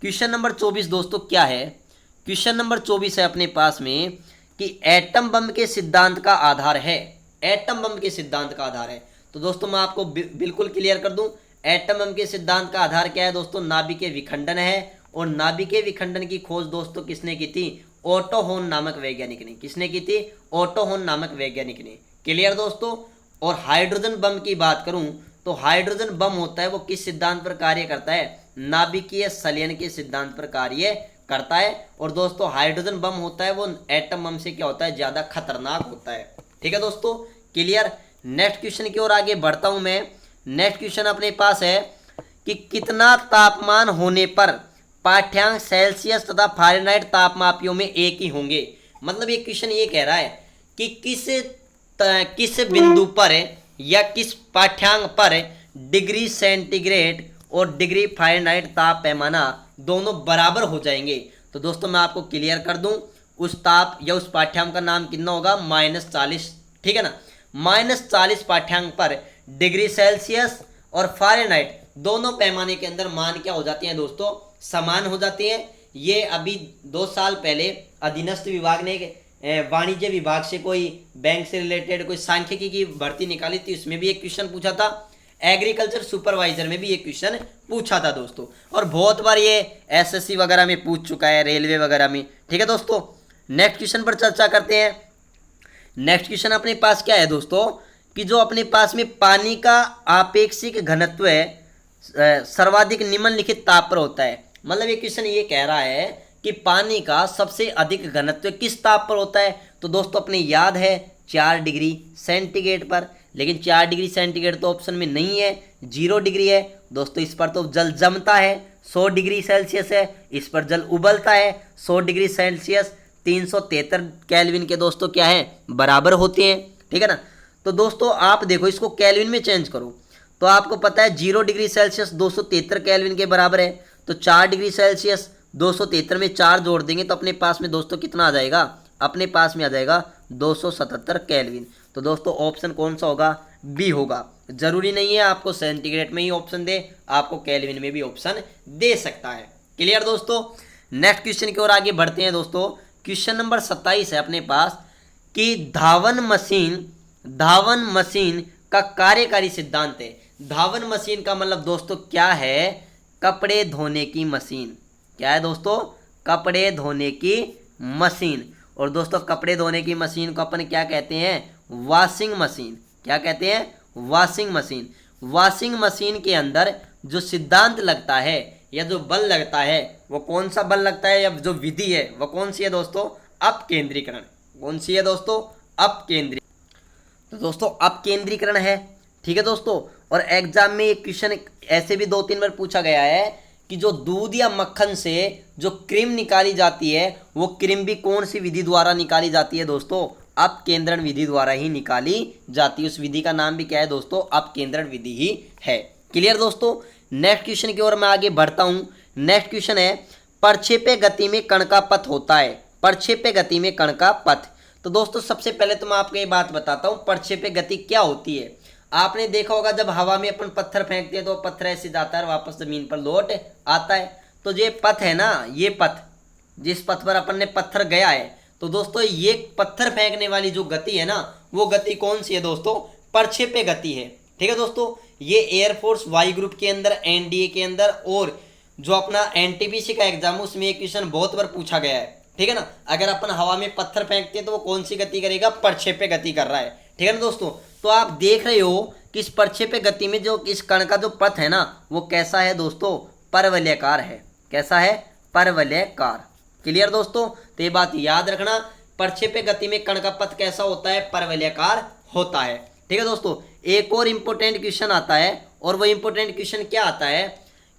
क्वेश्चन नंबर 24 दोस्तों क्या है, क्वेश्चन नंबर 24 है अपने पास में कि एटम बम के सिद्धांत का आधार है। एटम बम के सिद्धांत का आधार है, तो दोस्तों मैं आपको बिल्कुल क्लियर कर दूं, एटम बम के सिद्धांत का आधार क्या है दोस्तों, नाभिकीय विखंडन है। और नाभिकीय विखंडन की खोज दोस्तों किसने की थी, ओटो होन नामक वैज्ञानिक ने। किसने की थी, ओटो होन नामक वैज्ञानिक ने। क्लियर दोस्तों। और हाइड्रोजन बम की बात करूं तो हाइड्रोजन बम होता है वो किस सिद्धांत पर कार्य करता है, नाभिकीय संलयन के सिद्धांत पर कार्य करता है। और दोस्तों हाइड्रोजन बम होता है वो एटम बम से क्या होता है, ज्यादा खतरनाक होता है। ठीक है दोस्तों। क्लियर। नेक्स्ट क्वेश्चन की ओर आगे बढ़ता हूं मैं। नेक्स्ट क्वेश्चन अपने पास है कि कितना तापमान होने पर पाठ्यांक सेल्सियस तथा फ़ारेनहाइट तापमापियों में एक ही होंगे। मतलब ये क्वेश्चन ये कह रहा है कि किस बिंदु पर या किस पाठ्यांक पर डिग्री सेंटीग्रेड और डिग्री फ़ारेनहाइट ताप पैमाना दोनों बराबर हो जाएंगे। तो दोस्तों मैं आपको क्लियर कर दूं, उस ताप या उस पाठ्यांक का नाम कितना होगा, -40। ठीक है ना, -40 पाठ्यांक पर डिग्री सेल्सियस और फ़ारेनहाइट दोनों पैमाने के अंदर मान क्या हो जाती हैं दोस्तों, समान हो जाती हैं। ये अभी 2 साल पहले अधीनस्थ विभाग ने वाणिज्य विभाग से कोई बैंक से रिलेटेड कोई सांख्यिकी की भर्ती निकाली थी, उसमें भी एक क्वेश्चन पूछा था। एग्रीकल्चर सुपरवाइजर में भी ये क्वेश्चन पूछा था दोस्तों, और बहुत बार ये एसएससी वगैरह में पूछ चुका है, रेलवे वगैरह में। ठीक है दोस्तों, नेक्स्ट क्वेश्चन पर चर्चा करते हैं। नेक्स्ट क्वेश्चन अपने पास क्या है दोस्तों कि जो अपने पास में पानी का आपेक्षिक घनत्व है सर्वाधिक निम्नलिखित ताप पर होता है। मतलब ये क्वेश्चन ये कह रहा है कि पानी का सबसे अधिक घनत्व किस ताप पर होता है। तो दोस्तों अपने याद है 4 डिग्री सेंटीग्रेड पर, लेकिन 4 डिग्री सेंटीग्रेड तो ऑप्शन में नहीं है, 0 डिग्री है दोस्तों। इस पर तो जल जमता है, 100 डिग्री सेल्सियस है, इस पर जल उबलता है। 100 डिग्री सेल्सियस 373 केल्विन के दोस्तों क्या है, बराबर होते हैं। ठीक है ना। तो दोस्तों आप देखो इसको केल्विन में चेंज करो तो आपको पता है 0 डिग्री सेल्सियस 273 केल्विन के बराबर है। तो 4 डिग्री सेल्सियस 273 में 4 जोड़ देंगे तो अपने पास में दोस्तों कितना आ जाएगा, अपने पास में आ जाएगा 277 केल्विन। तो दोस्तों ऑप्शन कौन सा होगा, बी होगा। जरूरी नहीं है आपको सेंटीग्रेड में ही ऑप्शन दे, आपको केल्विन में भी ऑप्शन दे सकता है। क्लियर दोस्तों। नेक्स्ट क्वेश्चन की ओर आगे बढ़ते हैं दोस्तों। क्वेश्चन नंबर 27 है अपने पास कि धावन मशीन का कार्यकारी सिद्धांत है। धावन मशीन का मतलब दोस्तों क्या है, कपड़े धोने की मशीन। क्या है दोस्तों, कपड़े धोने की मशीन। और दोस्तों कपड़े धोने की मशीन को अपन क्या कहते हैं, वॉशिंग मशीन। क्या कहते हैं, वॉशिंग मशीन। वॉशिंग मशीन के अंदर जो सिद्धांत लगता है या जो बल लगता है वो कौन सा बल लगता है, या जो विधि है वो कौन सी है दोस्तों, अपकेंद्रीकरण। कौन सी है दोस्तों, अपकेंद्रीकरण। तो दोस्तों अपकेंद्रीकरण है। ठीक है दोस्तों। और एग्जाम में एक क्वेश्चन ऐसे भी 2-3 बार पूछा गया है कि जो दूध या मक्खन से जो क्रीम निकाली जाती है वो क्रीम भी कौन सी विधि द्वारा निकाली जाती है दोस्तों, अपकेंद्रण विधि द्वारा ही निकाली जाती है। उस विधि का नाम भी क्या है दोस्तों, अपकेंद्रण विधि ही है। क्लियर दोस्तों। नेक्स्ट क्वेश्चन की ओर मैं आगे बढ़ता हूं। नेक्स्ट क्वेश्चन है प्रक्षेप्य गति में कण का पथ होता है। प्रक्षेप्य गति में कण का पथ। तो दोस्तों सबसे पहले तो मैं आपको ये बात बताता हूँ प्रक्षेप्य गति क्या होती है। आपने देखा होगा जब हवा में अपन पत्थर फेंकते हैं तो पत्थर ऐसे जाता है वापस जमीन पर लौट आता है। तो ये पथ है ना, ये पथ जिस पथ पर अपन ने पत्थर गया है, तो दोस्तों ये पत्थर फेंकने वाली जो गति है ना वो गति कौन सी है दोस्तों, प्रक्षेप्य गति है। ठीक है दोस्तों, ये एयरफोर्स वायु ग्रुप के अंदर, एनडीए के अंदर और जो अपना एनटीपीसी का एग्जाम है उसमें ये क्वेश्चन बहुत बार पूछा गया है। ठीक है ना, अगर अपन हवा में पत्थर फेंकते हैं तो वो कौन सी गति करेगा, प्रक्षेप्य गति कर रहा है। ठीक है ना दोस्तों, तो आप देख रहे हो कि इस प्रक्षेप्य गति में जो इस कण का जो पथ है ना वो कैसा है दोस्तों, परवलयाकार है। कैसा है, परवलयाकार। क्लियर दोस्तों, तो ये बात याद रखना, प्रक्षेप्य गति में कण का पथ कैसा होता है, परवलयाकार होता है। ठीक है दोस्तों, एक और इंपॉर्टेंट क्वेश्चन आता है और वो इंपॉर्टेंट क्वेश्चन क्या आता है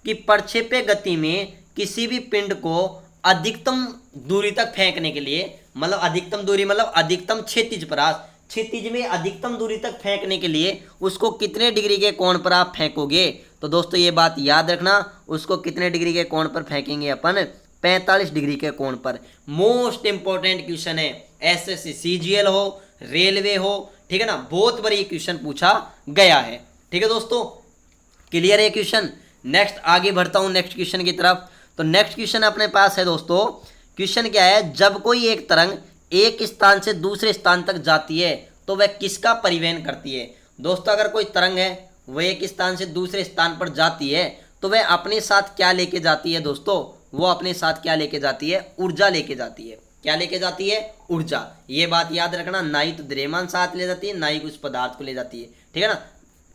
कि प्रक्षेप्य गति में किसी भी पिंड को अधिकतम दूरी तक फेंकने के लिए, मतलब अधिकतम दूरी मतलब अधिकतम क्षैतिज परास, क्षैतिज में अधिकतम दूरी तक फेंकने के लिए उसको कितने डिग्री के कोण पर आप फेंकोगे। तो दोस्तों ये बात याद रखना, उसको कितने डिग्री के कोण पर फेंकेंगे अपन, 45 डिग्री के कोण पर। मोस्ट इंपॉर्टेंट क्वेश्चन है, एसएससी सीजीएल हो, रेलवे हो, ठीक है ना, बहुत बार ये क्वेश्चन पूछा गया है। ठीक है दोस्तों, क्लियर है क्वेश्चन। नेक्स्ट आगे बढ़ता हूं नेक्स्ट क्वेश्चन की तरफ। तो नेक्स्ट क्वेश्चन अपने पास है दोस्तों, क्वेश्चन क्या है, जब कोई एक तरंग एक स्थान से दूसरे स्थान तक जाती है तो वह किसका परिवहन करती है। दोस्तों अगर कोई तरंग है वह एक स्थान से दूसरे स्थान पर जाती है तो वह अपने साथ क्या लेके जाती है दोस्तों, वो अपने साथ क्या लेके जाती है, ऊर्जा लेके जाती है। क्या लेके जाती है, ऊर्जा। ये बात याद रखना, ना ही तो द्रव्यमान साथ ले जाती है ना ही उस पदार्थ को ले जाती है। ठीक है ना,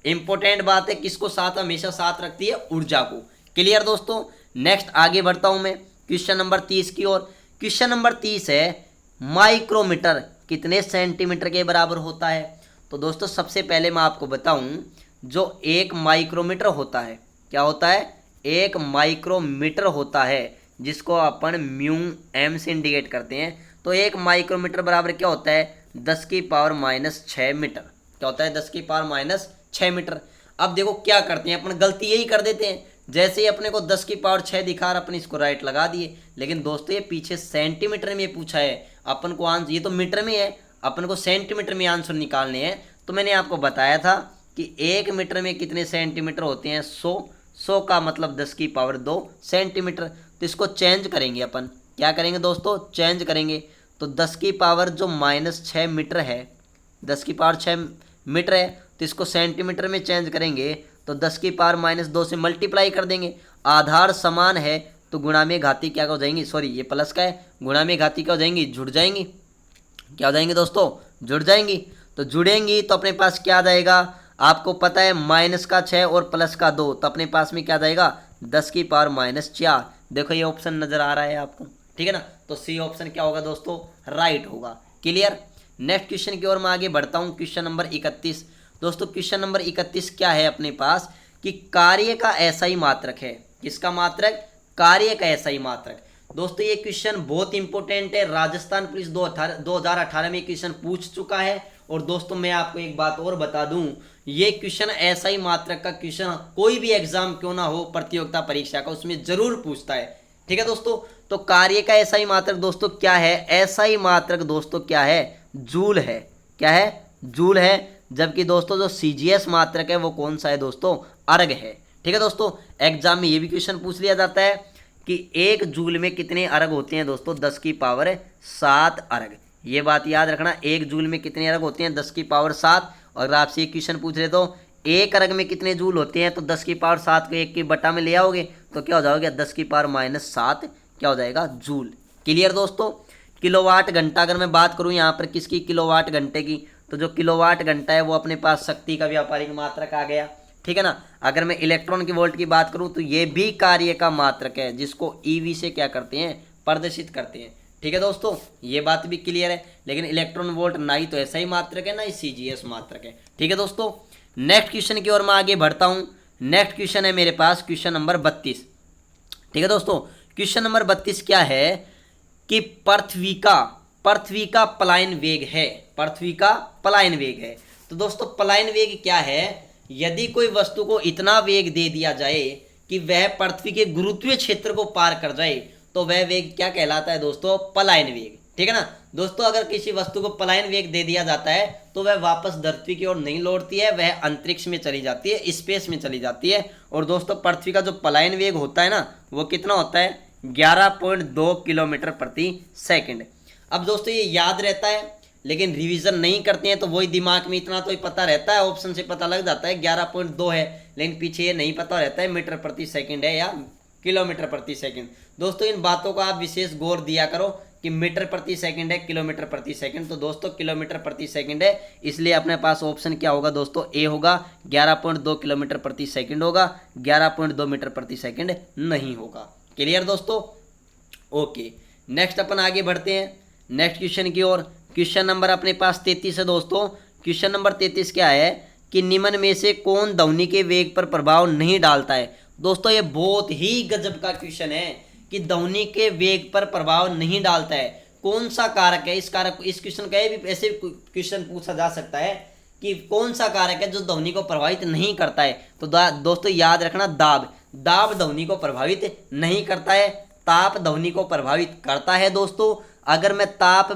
इंपॉर्टेंट बात है, किसको साथ हमेशा साथ रखती है, ऊर्जा को। क्लियर दोस्तों, नेक्स्ट आगे बढ़ता हूं मैं क्वेश्चन नंबर 30 की ओर। क्वेश्चन नंबर 30 है, माइक्रोमीटर कितने सेंटीमीटर के बराबर होता है। तो दोस्तों सबसे पहले मैं आपको बताऊं, जो एक माइक्रोमीटर होता है, क्या होता है, एक माइक्रोमीटर होता है जिसको अपन म्यू एम से इंडिकेट करते हैं। तो एक माइक्रोमीटर बराबर क्या होता है, 10 की पावर माइनस 6 मीटर। क्या होता है, 10 की पावर माइनस 6 मीटर। अब देखो क्या करते हैं अपन, गलती यही कर देते हैं, जैसे ही अपने को 10 की पावर 6 दिखा रहा अपन इसको राइट लगा दिए। लेकिन दोस्तों ये पीछे सेंटीमीटर में पूछा है अपन को आंसर, ये तो मीटर में है, अपन को सेंटीमीटर में आंसर निकालने हैं। तो मैंने आपको बताया था कि 1 मीटर में कितने सेंटीमीटर होते हैं, 100 का मतलब 10 की पावर 2 सेंटीमीटर। तो इसको चेंज करेंगे अपन, क्या करेंगे दोस्तों, चेंज करेंगे। तो 10 की पावर जो माइनस 6 मीटर है, 10 की पावर 6 मीटर है, तो इसको सेंटीमीटर में चेंज करेंगे तो 10 की पावर माइनस 2 से मल्टीप्लाई कर देंगे। आधार समान है तो गुणा में घाती क्या हो जाएंगी, सॉरी ये प्लस का है, गुणा में घाती क्या हो जाएंगी, जुड़ जाएंगी। क्या हो जाएंगी दोस्तों, जुड़ जाएंगी। तो जुड़ेंगी तो अपने पास क्या आ जाएगा, आपको पता है माइनस का 6 और प्लस का 2, तो अपने पास में क्या आ जाएगा, 10 की पावर माइनस 4। देखो ये ऑप्शन नजर आ रहा है आपको, ठीक है ना, तो सी ऑप्शन क्या होगा दोस्तों, राइट होगा। क्लियर। नेक्स्ट क्वेश्चन की ओर मैं आगे बढ़ता हूँ, क्वेश्चन नंबर 31। दोस्तों क्वेश्चन नंबर 31 क्या है अपने पास कि कार्य का ऐसा ही मात्रक है, किसका मात्रक, कार्य का ऐसा ही मात्रक। दोस्तों ये क्वेश्चन बहुत इंपॉर्टेंट है, राजस्थान पुलिस 2018 में क्वेश्चन पूछ चुका है। और दोस्तों मैं आपको एक बात और बता दूं, ये क्वेश्चन ऐसा ही मात्रक का क्वेश्चन कोई भी एग्जाम क्यों ना हो, प्रतियोगिता परीक्षा का, उसमें जरूर पूछता है। ठीक है दोस्तों, तो कार्य का ऐसा ही मात्रक दोस्तों क्या है, ऐसा ही मात्रक दोस्तों क्या है, जूल है। क्या है, जूल है। जबकि दोस्तों जो सीजीएस मात्रक है वो कौन सा है दोस्तों, अर्ग है। ठीक है दोस्तों, एग्जाम में ये भी क्वेश्चन पूछ लिया जाता है कि 1 जूल में कितने अर्ग होते हैं दोस्तों, 10 की पावर 7 अर्ग। ये बात याद रखना, 1 जूल में कितने अर्ग होते हैं, 10 की पावर 7। और आपसे एक क्वेश्चन पूछ रहे तो 1 अर्ग में कितने जूल होते हैं, तो 10 की पावर 7 को 1 की बटा में ले आओगे तो क्या हो जाओगे, 10 की पावर माइनस 7 क्या हो जाएगा, जूल। क्लियर दोस्तों। किलोवाट घंटा अगर मैं बात करूं यहाँ पर किसकी, किलोवाट घंटे की, तो जो किलोवाट घंटा है वो अपने पास शक्ति का व्यापारिक मात्रक आ गया। ठीक है ना। अगर मैं इलेक्ट्रॉन की वोल्ट की बात करूं तो ये भी कार्य का मात्रक है, जिसको ईवी से क्या करते हैं, प्रदर्शित करते हैं। ठीक है दोस्तों, ये बात भी क्लियर है। लेकिन इलेक्ट्रॉन वोल्ट ना ही तो ऐसा ही मात्रक है ना ही सीजीएस मात्रक है। ठीक है दोस्तों, नेक्स्ट क्वेश्चन की ओर मैं आगे बढ़ता हूं। नेक्स्ट क्वेश्चन है मेरे पास क्वेश्चन नंबर 32। ठीक है दोस्तों, क्वेश्चन नंबर 32 क्या है कि पृथ्वी का पलायन वेग है, पृथ्वी का पलायन वेग है। तो दोस्तों पलायन वेग क्या है, यदि कोई वस्तु को इतना वेग दे दिया जाए कि वह पृथ्वी के गुरुत्वीय क्षेत्र को पार कर जाए तो वह वेग क्या कहलाता है दोस्तों, पलायन वेग। ठीक है ना दोस्तों, अगर किसी वस्तु को पलायन वेग दे दिया जाता है तो वह वापस धरती की ओर नहीं लौटती है, वह अंतरिक्ष में चली जाती है, स्पेस में चली जाती है। और दोस्तों पृथ्वी का जो पलायन वेग होता है ना वो कितना होता है, 11.2 किलोमीटर प्रति सेकंड। अब दोस्तों ये याद रहता है लेकिन रिवीजन नहीं करते हैं तो वही दिमाग में इतना तो ही पता रहता है, ऑप्शन से पता लग जाता है 11.2 है, लेकिन पीछे ये नहीं पता रहता है मीटर प्रति सेकंड है या किलोमीटर प्रति सेकंड। दोस्तों इन बातों का आप विशेष गौर दिया करो कि मीटर प्रति सेकंड है किलोमीटर प्रति सेकंड, तो दोस्तों किलोमीटर प्रति सेकंड है, इसलिए अपने पास ऑप्शन क्या होगा दोस्तों, ए होगा। 11.2 किलोमीटर प्रति सेकंड होगा, 11.2 मीटर प्रति सेकंड नहीं होगा। क्लियर दोस्तों? ओके, नेक्स्ट अपन आगे बढ़ते हैं नेक्स्ट क्वेश्चन की ओर। क्वेश्चन नंबर अपने पास 33 है दोस्तों। क्वेश्चन नंबर 33 क्या है कि निम्न में से कौन ध्वनि के वेग पर प्रभाव नहीं डालता है। दोस्तों ये बहुत ही गजब का क्वेश्चन है कि ध्वनि के वेग पर प्रभाव नहीं डालता है, कौन सा कारक है। इस कारक इस क्वेश्चन का भी ऐसे क्वेश्चन पूछा जा सकता है कि कौन सा कारक है जो ध्वनि को प्रभावित नहीं करता है। तो दोस्तों याद रखना, दाब ध्वनि को प्रभावित नहीं करता है, ताप ध्वनि को प्रभावित करता है। दोस्तों अगर मैं ताप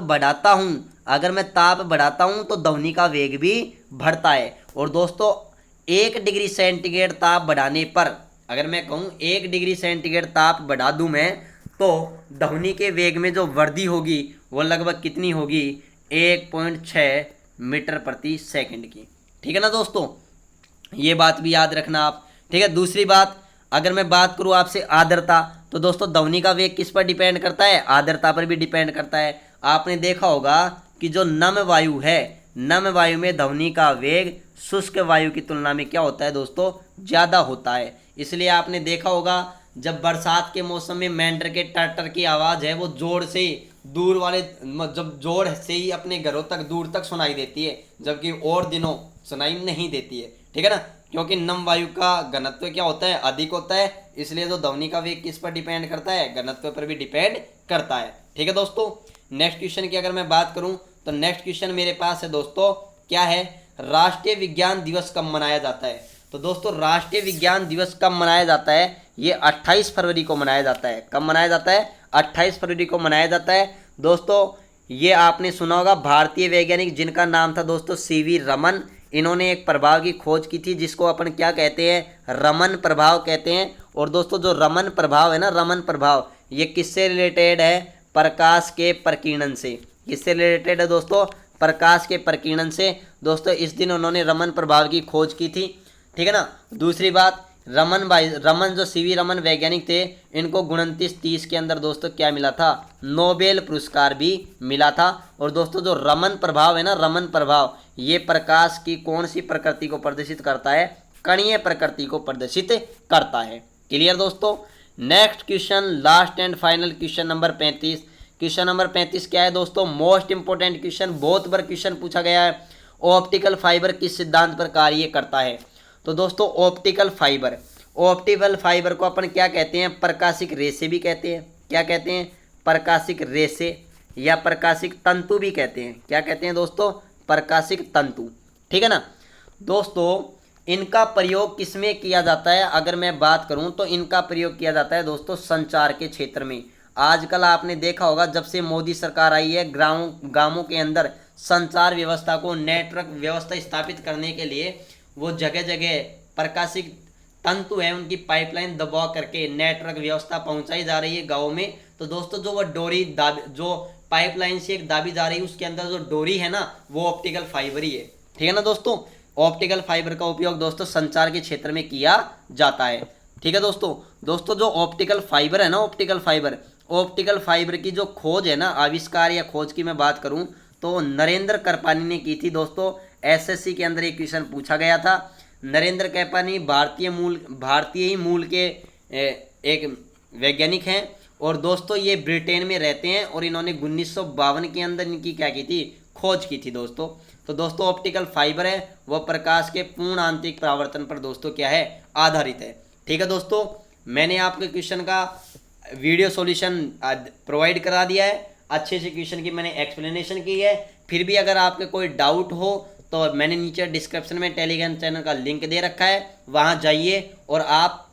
बढ़ाता हूं तो ध्वनि का वेग भी बढ़ता है। और दोस्तों 1 डिग्री सेंटीग्रेड ताप बढ़ाने पर, अगर मैं कहूं 1 डिग्री सेंटीग्रेड ताप बढ़ा दूं मैं, तो ध्वनि के वेग में जो वृद्धि होगी वो लगभग कितनी होगी, 1.6 मीटर प्रति सेकंड की। ठीक है ना दोस्तों, ये बात भी याद रखना आप। ठीक है, दूसरी बात अगर मैं बात करूं आपसे आर्द्रता, तो दोस्तों ध्वनि का वेग किस पर डिपेंड करता है, आर्द्रता पर भी डिपेंड करता है। आपने देखा होगा कि जो नम वायु है, नम वायु में ध्वनि का वेग शुष्क वायु की तुलना में क्या होता है दोस्तों, ज़्यादा होता है। इसलिए आपने देखा होगा जब बरसात के मौसम में मेंढर के टर्टर की आवाज़ है वो जोर से दूर वाले, जब जोर से ही अपने घरों तक दूर तक सुनाई देती है, जबकि और दिनों सुनाई नहीं देती है। ठीक है ना, क्योंकि नम वायु का घनत्व क्या होता है, अधिक होता है। इसलिए जो ध्वनि का वेग किस पर डिपेंड करता है, घनत्व पर भी डिपेंड करता है। ठीक है दोस्तों, नेक्स्ट क्वेश्चन की अगर मैं बात करूं तो नेक्स्ट क्वेश्चन मेरे पास है दोस्तों, क्या है, राष्ट्रीय विज्ञान दिवस कब मनाया जाता है। तो दोस्तों राष्ट्रीय विज्ञान दिवस कब मनाया जाता है, ये 28 फरवरी को मनाया जाता है। कब मनाया जाता है, 28 फरवरी को मनाया जाता है। दोस्तों ये आपने सुना होगा, भारतीय वैज्ञानिक जिनका नाम था दोस्तों सीवी रमन, इन्होंने एक प्रभाव की खोज की थी जिसको अपन क्या कहते हैं, रमन प्रभाव कहते हैं। और दोस्तों जो रमन प्रभाव है ना, रमन प्रभाव, ये किससे रिलेटेड है, प्रकाश के प्रकीर्णन से। किससे रिलेटेड है दोस्तों, प्रकाश के प्रकीर्णन से। दोस्तों इस दिन उन्होंने रमन प्रभाव की खोज की थी। ठीक है ना, दूसरी बात, रमन जो सीवी रमन वैज्ञानिक थे, इनको 2930 के अंदर दोस्तों क्या मिला था, नोबेल पुरस्कार भी मिला था। और दोस्तों जो रमन प्रभाव है ना, रमन प्रभाव, ये प्रकाश की कौन सी प्रकृति को प्रदर्शित करता है, कणीय प्रकृति को प्रदर्शित करता है। क्लियर दोस्तों? Next question, last and final question number 35। Question number 35 क्या है दोस्तों, मोस्ट इंपोर्टेंट क्वेश्चन, बहुत बार क्वेश्चन पूछा गया है। ऑप्टिकल फाइबर किस सिद्धांत पर कार्य करता है। तो दोस्तों ऑप्टिकल फाइबर को अपन क्या कहते हैं, प्रकाशिक रेशे भी कहते हैं। क्या कहते हैं, प्रकाशिक रेशे या प्रकाशिक तंतु भी कहते हैं। क्या कहते हैं दोस्तों, प्रकाशिक तंतु। ठीक है ना दोस्तों, इनका प्रयोग किसमें किया जाता है, अगर मैं बात करूं तो इनका प्रयोग किया जाता है दोस्तों संचार के क्षेत्र में। आजकल आपने देखा होगा जब से मोदी सरकार आई है, गांवों के अंदर संचार व्यवस्था को, नेटवर्क व्यवस्था स्थापित करने के लिए वो जगह जगह प्रकाशिक तंतु है उनकी पाइपलाइन दबा करके नेटवर्क व्यवस्था पहुंचाई जा रही है गाँव में। तो दोस्तों जो वो डोरी जो पाइपलाइन से एक दाबी जा रही है, उसके अंदर जो डोरी है ना, वो ऑप्टिकल फाइबर ही है। ठीक है ना दोस्तों, ऑप्टिकल फाइबर का उपयोग दोस्तों संचार के क्षेत्र में किया जाता है। ठीक है दोस्तों जो ऑप्टिकल फाइबर है ना, ऑप्टिकल फाइबर की जो खोज है ना, आविष्कार या खोज की मैं बात करूं तो नरेंद्र कृपानी ने की थी दोस्तों। एसएससी के अंदर एक क्वेश्चन पूछा गया था। नरेंद्र कृपानी भारतीय ही मूल के एक वैज्ञानिक हैं और दोस्तों ये ब्रिटेन में रहते हैं और इन्होंने 1952 के अंदर इनकी क्या की थी, खोज की थी दोस्तों। तो दोस्तों ऑप्टिकल फाइबर है वह प्रकाश के पूर्ण आंतरिक परावर्तन पर दोस्तों क्या है, आधारित है। ठीक है दोस्तों, मैंने आपके क्वेश्चन का वीडियो सॉल्यूशन प्रोवाइड करा दिया है, अच्छे से क्वेश्चन की मैंने एक्सप्लेनेशन की है। फिर भी अगर आपके कोई डाउट हो तो मैंने नीचे डिस्क्रिप्शन में टेलीग्राम चैनल का लिंक दे रखा है, वहाँ जाइए और आप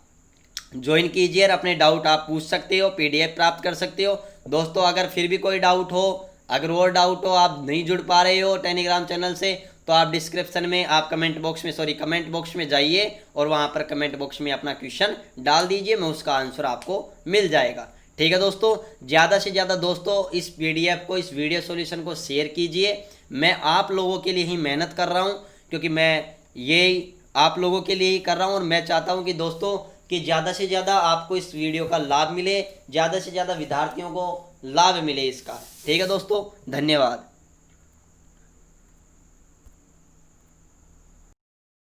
ज्वाइन कीजिए और अपने डाउट आप पूछ सकते हो, PDF प्राप्त कर सकते हो। दोस्तों अगर फिर भी कोई डाउट हो, अगर और डाउट हो, आप नहीं जुड़ पा रहे हो टेलीग्राम चैनल से, तो आप डिस्क्रिप्शन में आप कमेंट बॉक्स में जाइए और वहाँ पर कमेंट बॉक्स में अपना क्वेश्चन डाल दीजिए, मैं उसका आंसर आपको मिल जाएगा। ठीक है दोस्तों, ज़्यादा से ज़्यादा दोस्तों इस पीडीएफ को, इस वीडियो सॉल्यूशन को शेयर कीजिए। मैं आप लोगों के लिए ही मेहनत कर रहा हूँ, क्योंकि मैं ये आप लोगों के लिए ही कर रहा हूँ, और मैं चाहता हूँ कि दोस्तों कि ज़्यादा से ज़्यादा आपको इस वीडियो का लाभ मिले, ज़्यादा से ज़्यादा विद्यार्थियों को लाभ मिले इसका। ठीक है दोस्तों, धन्यवाद।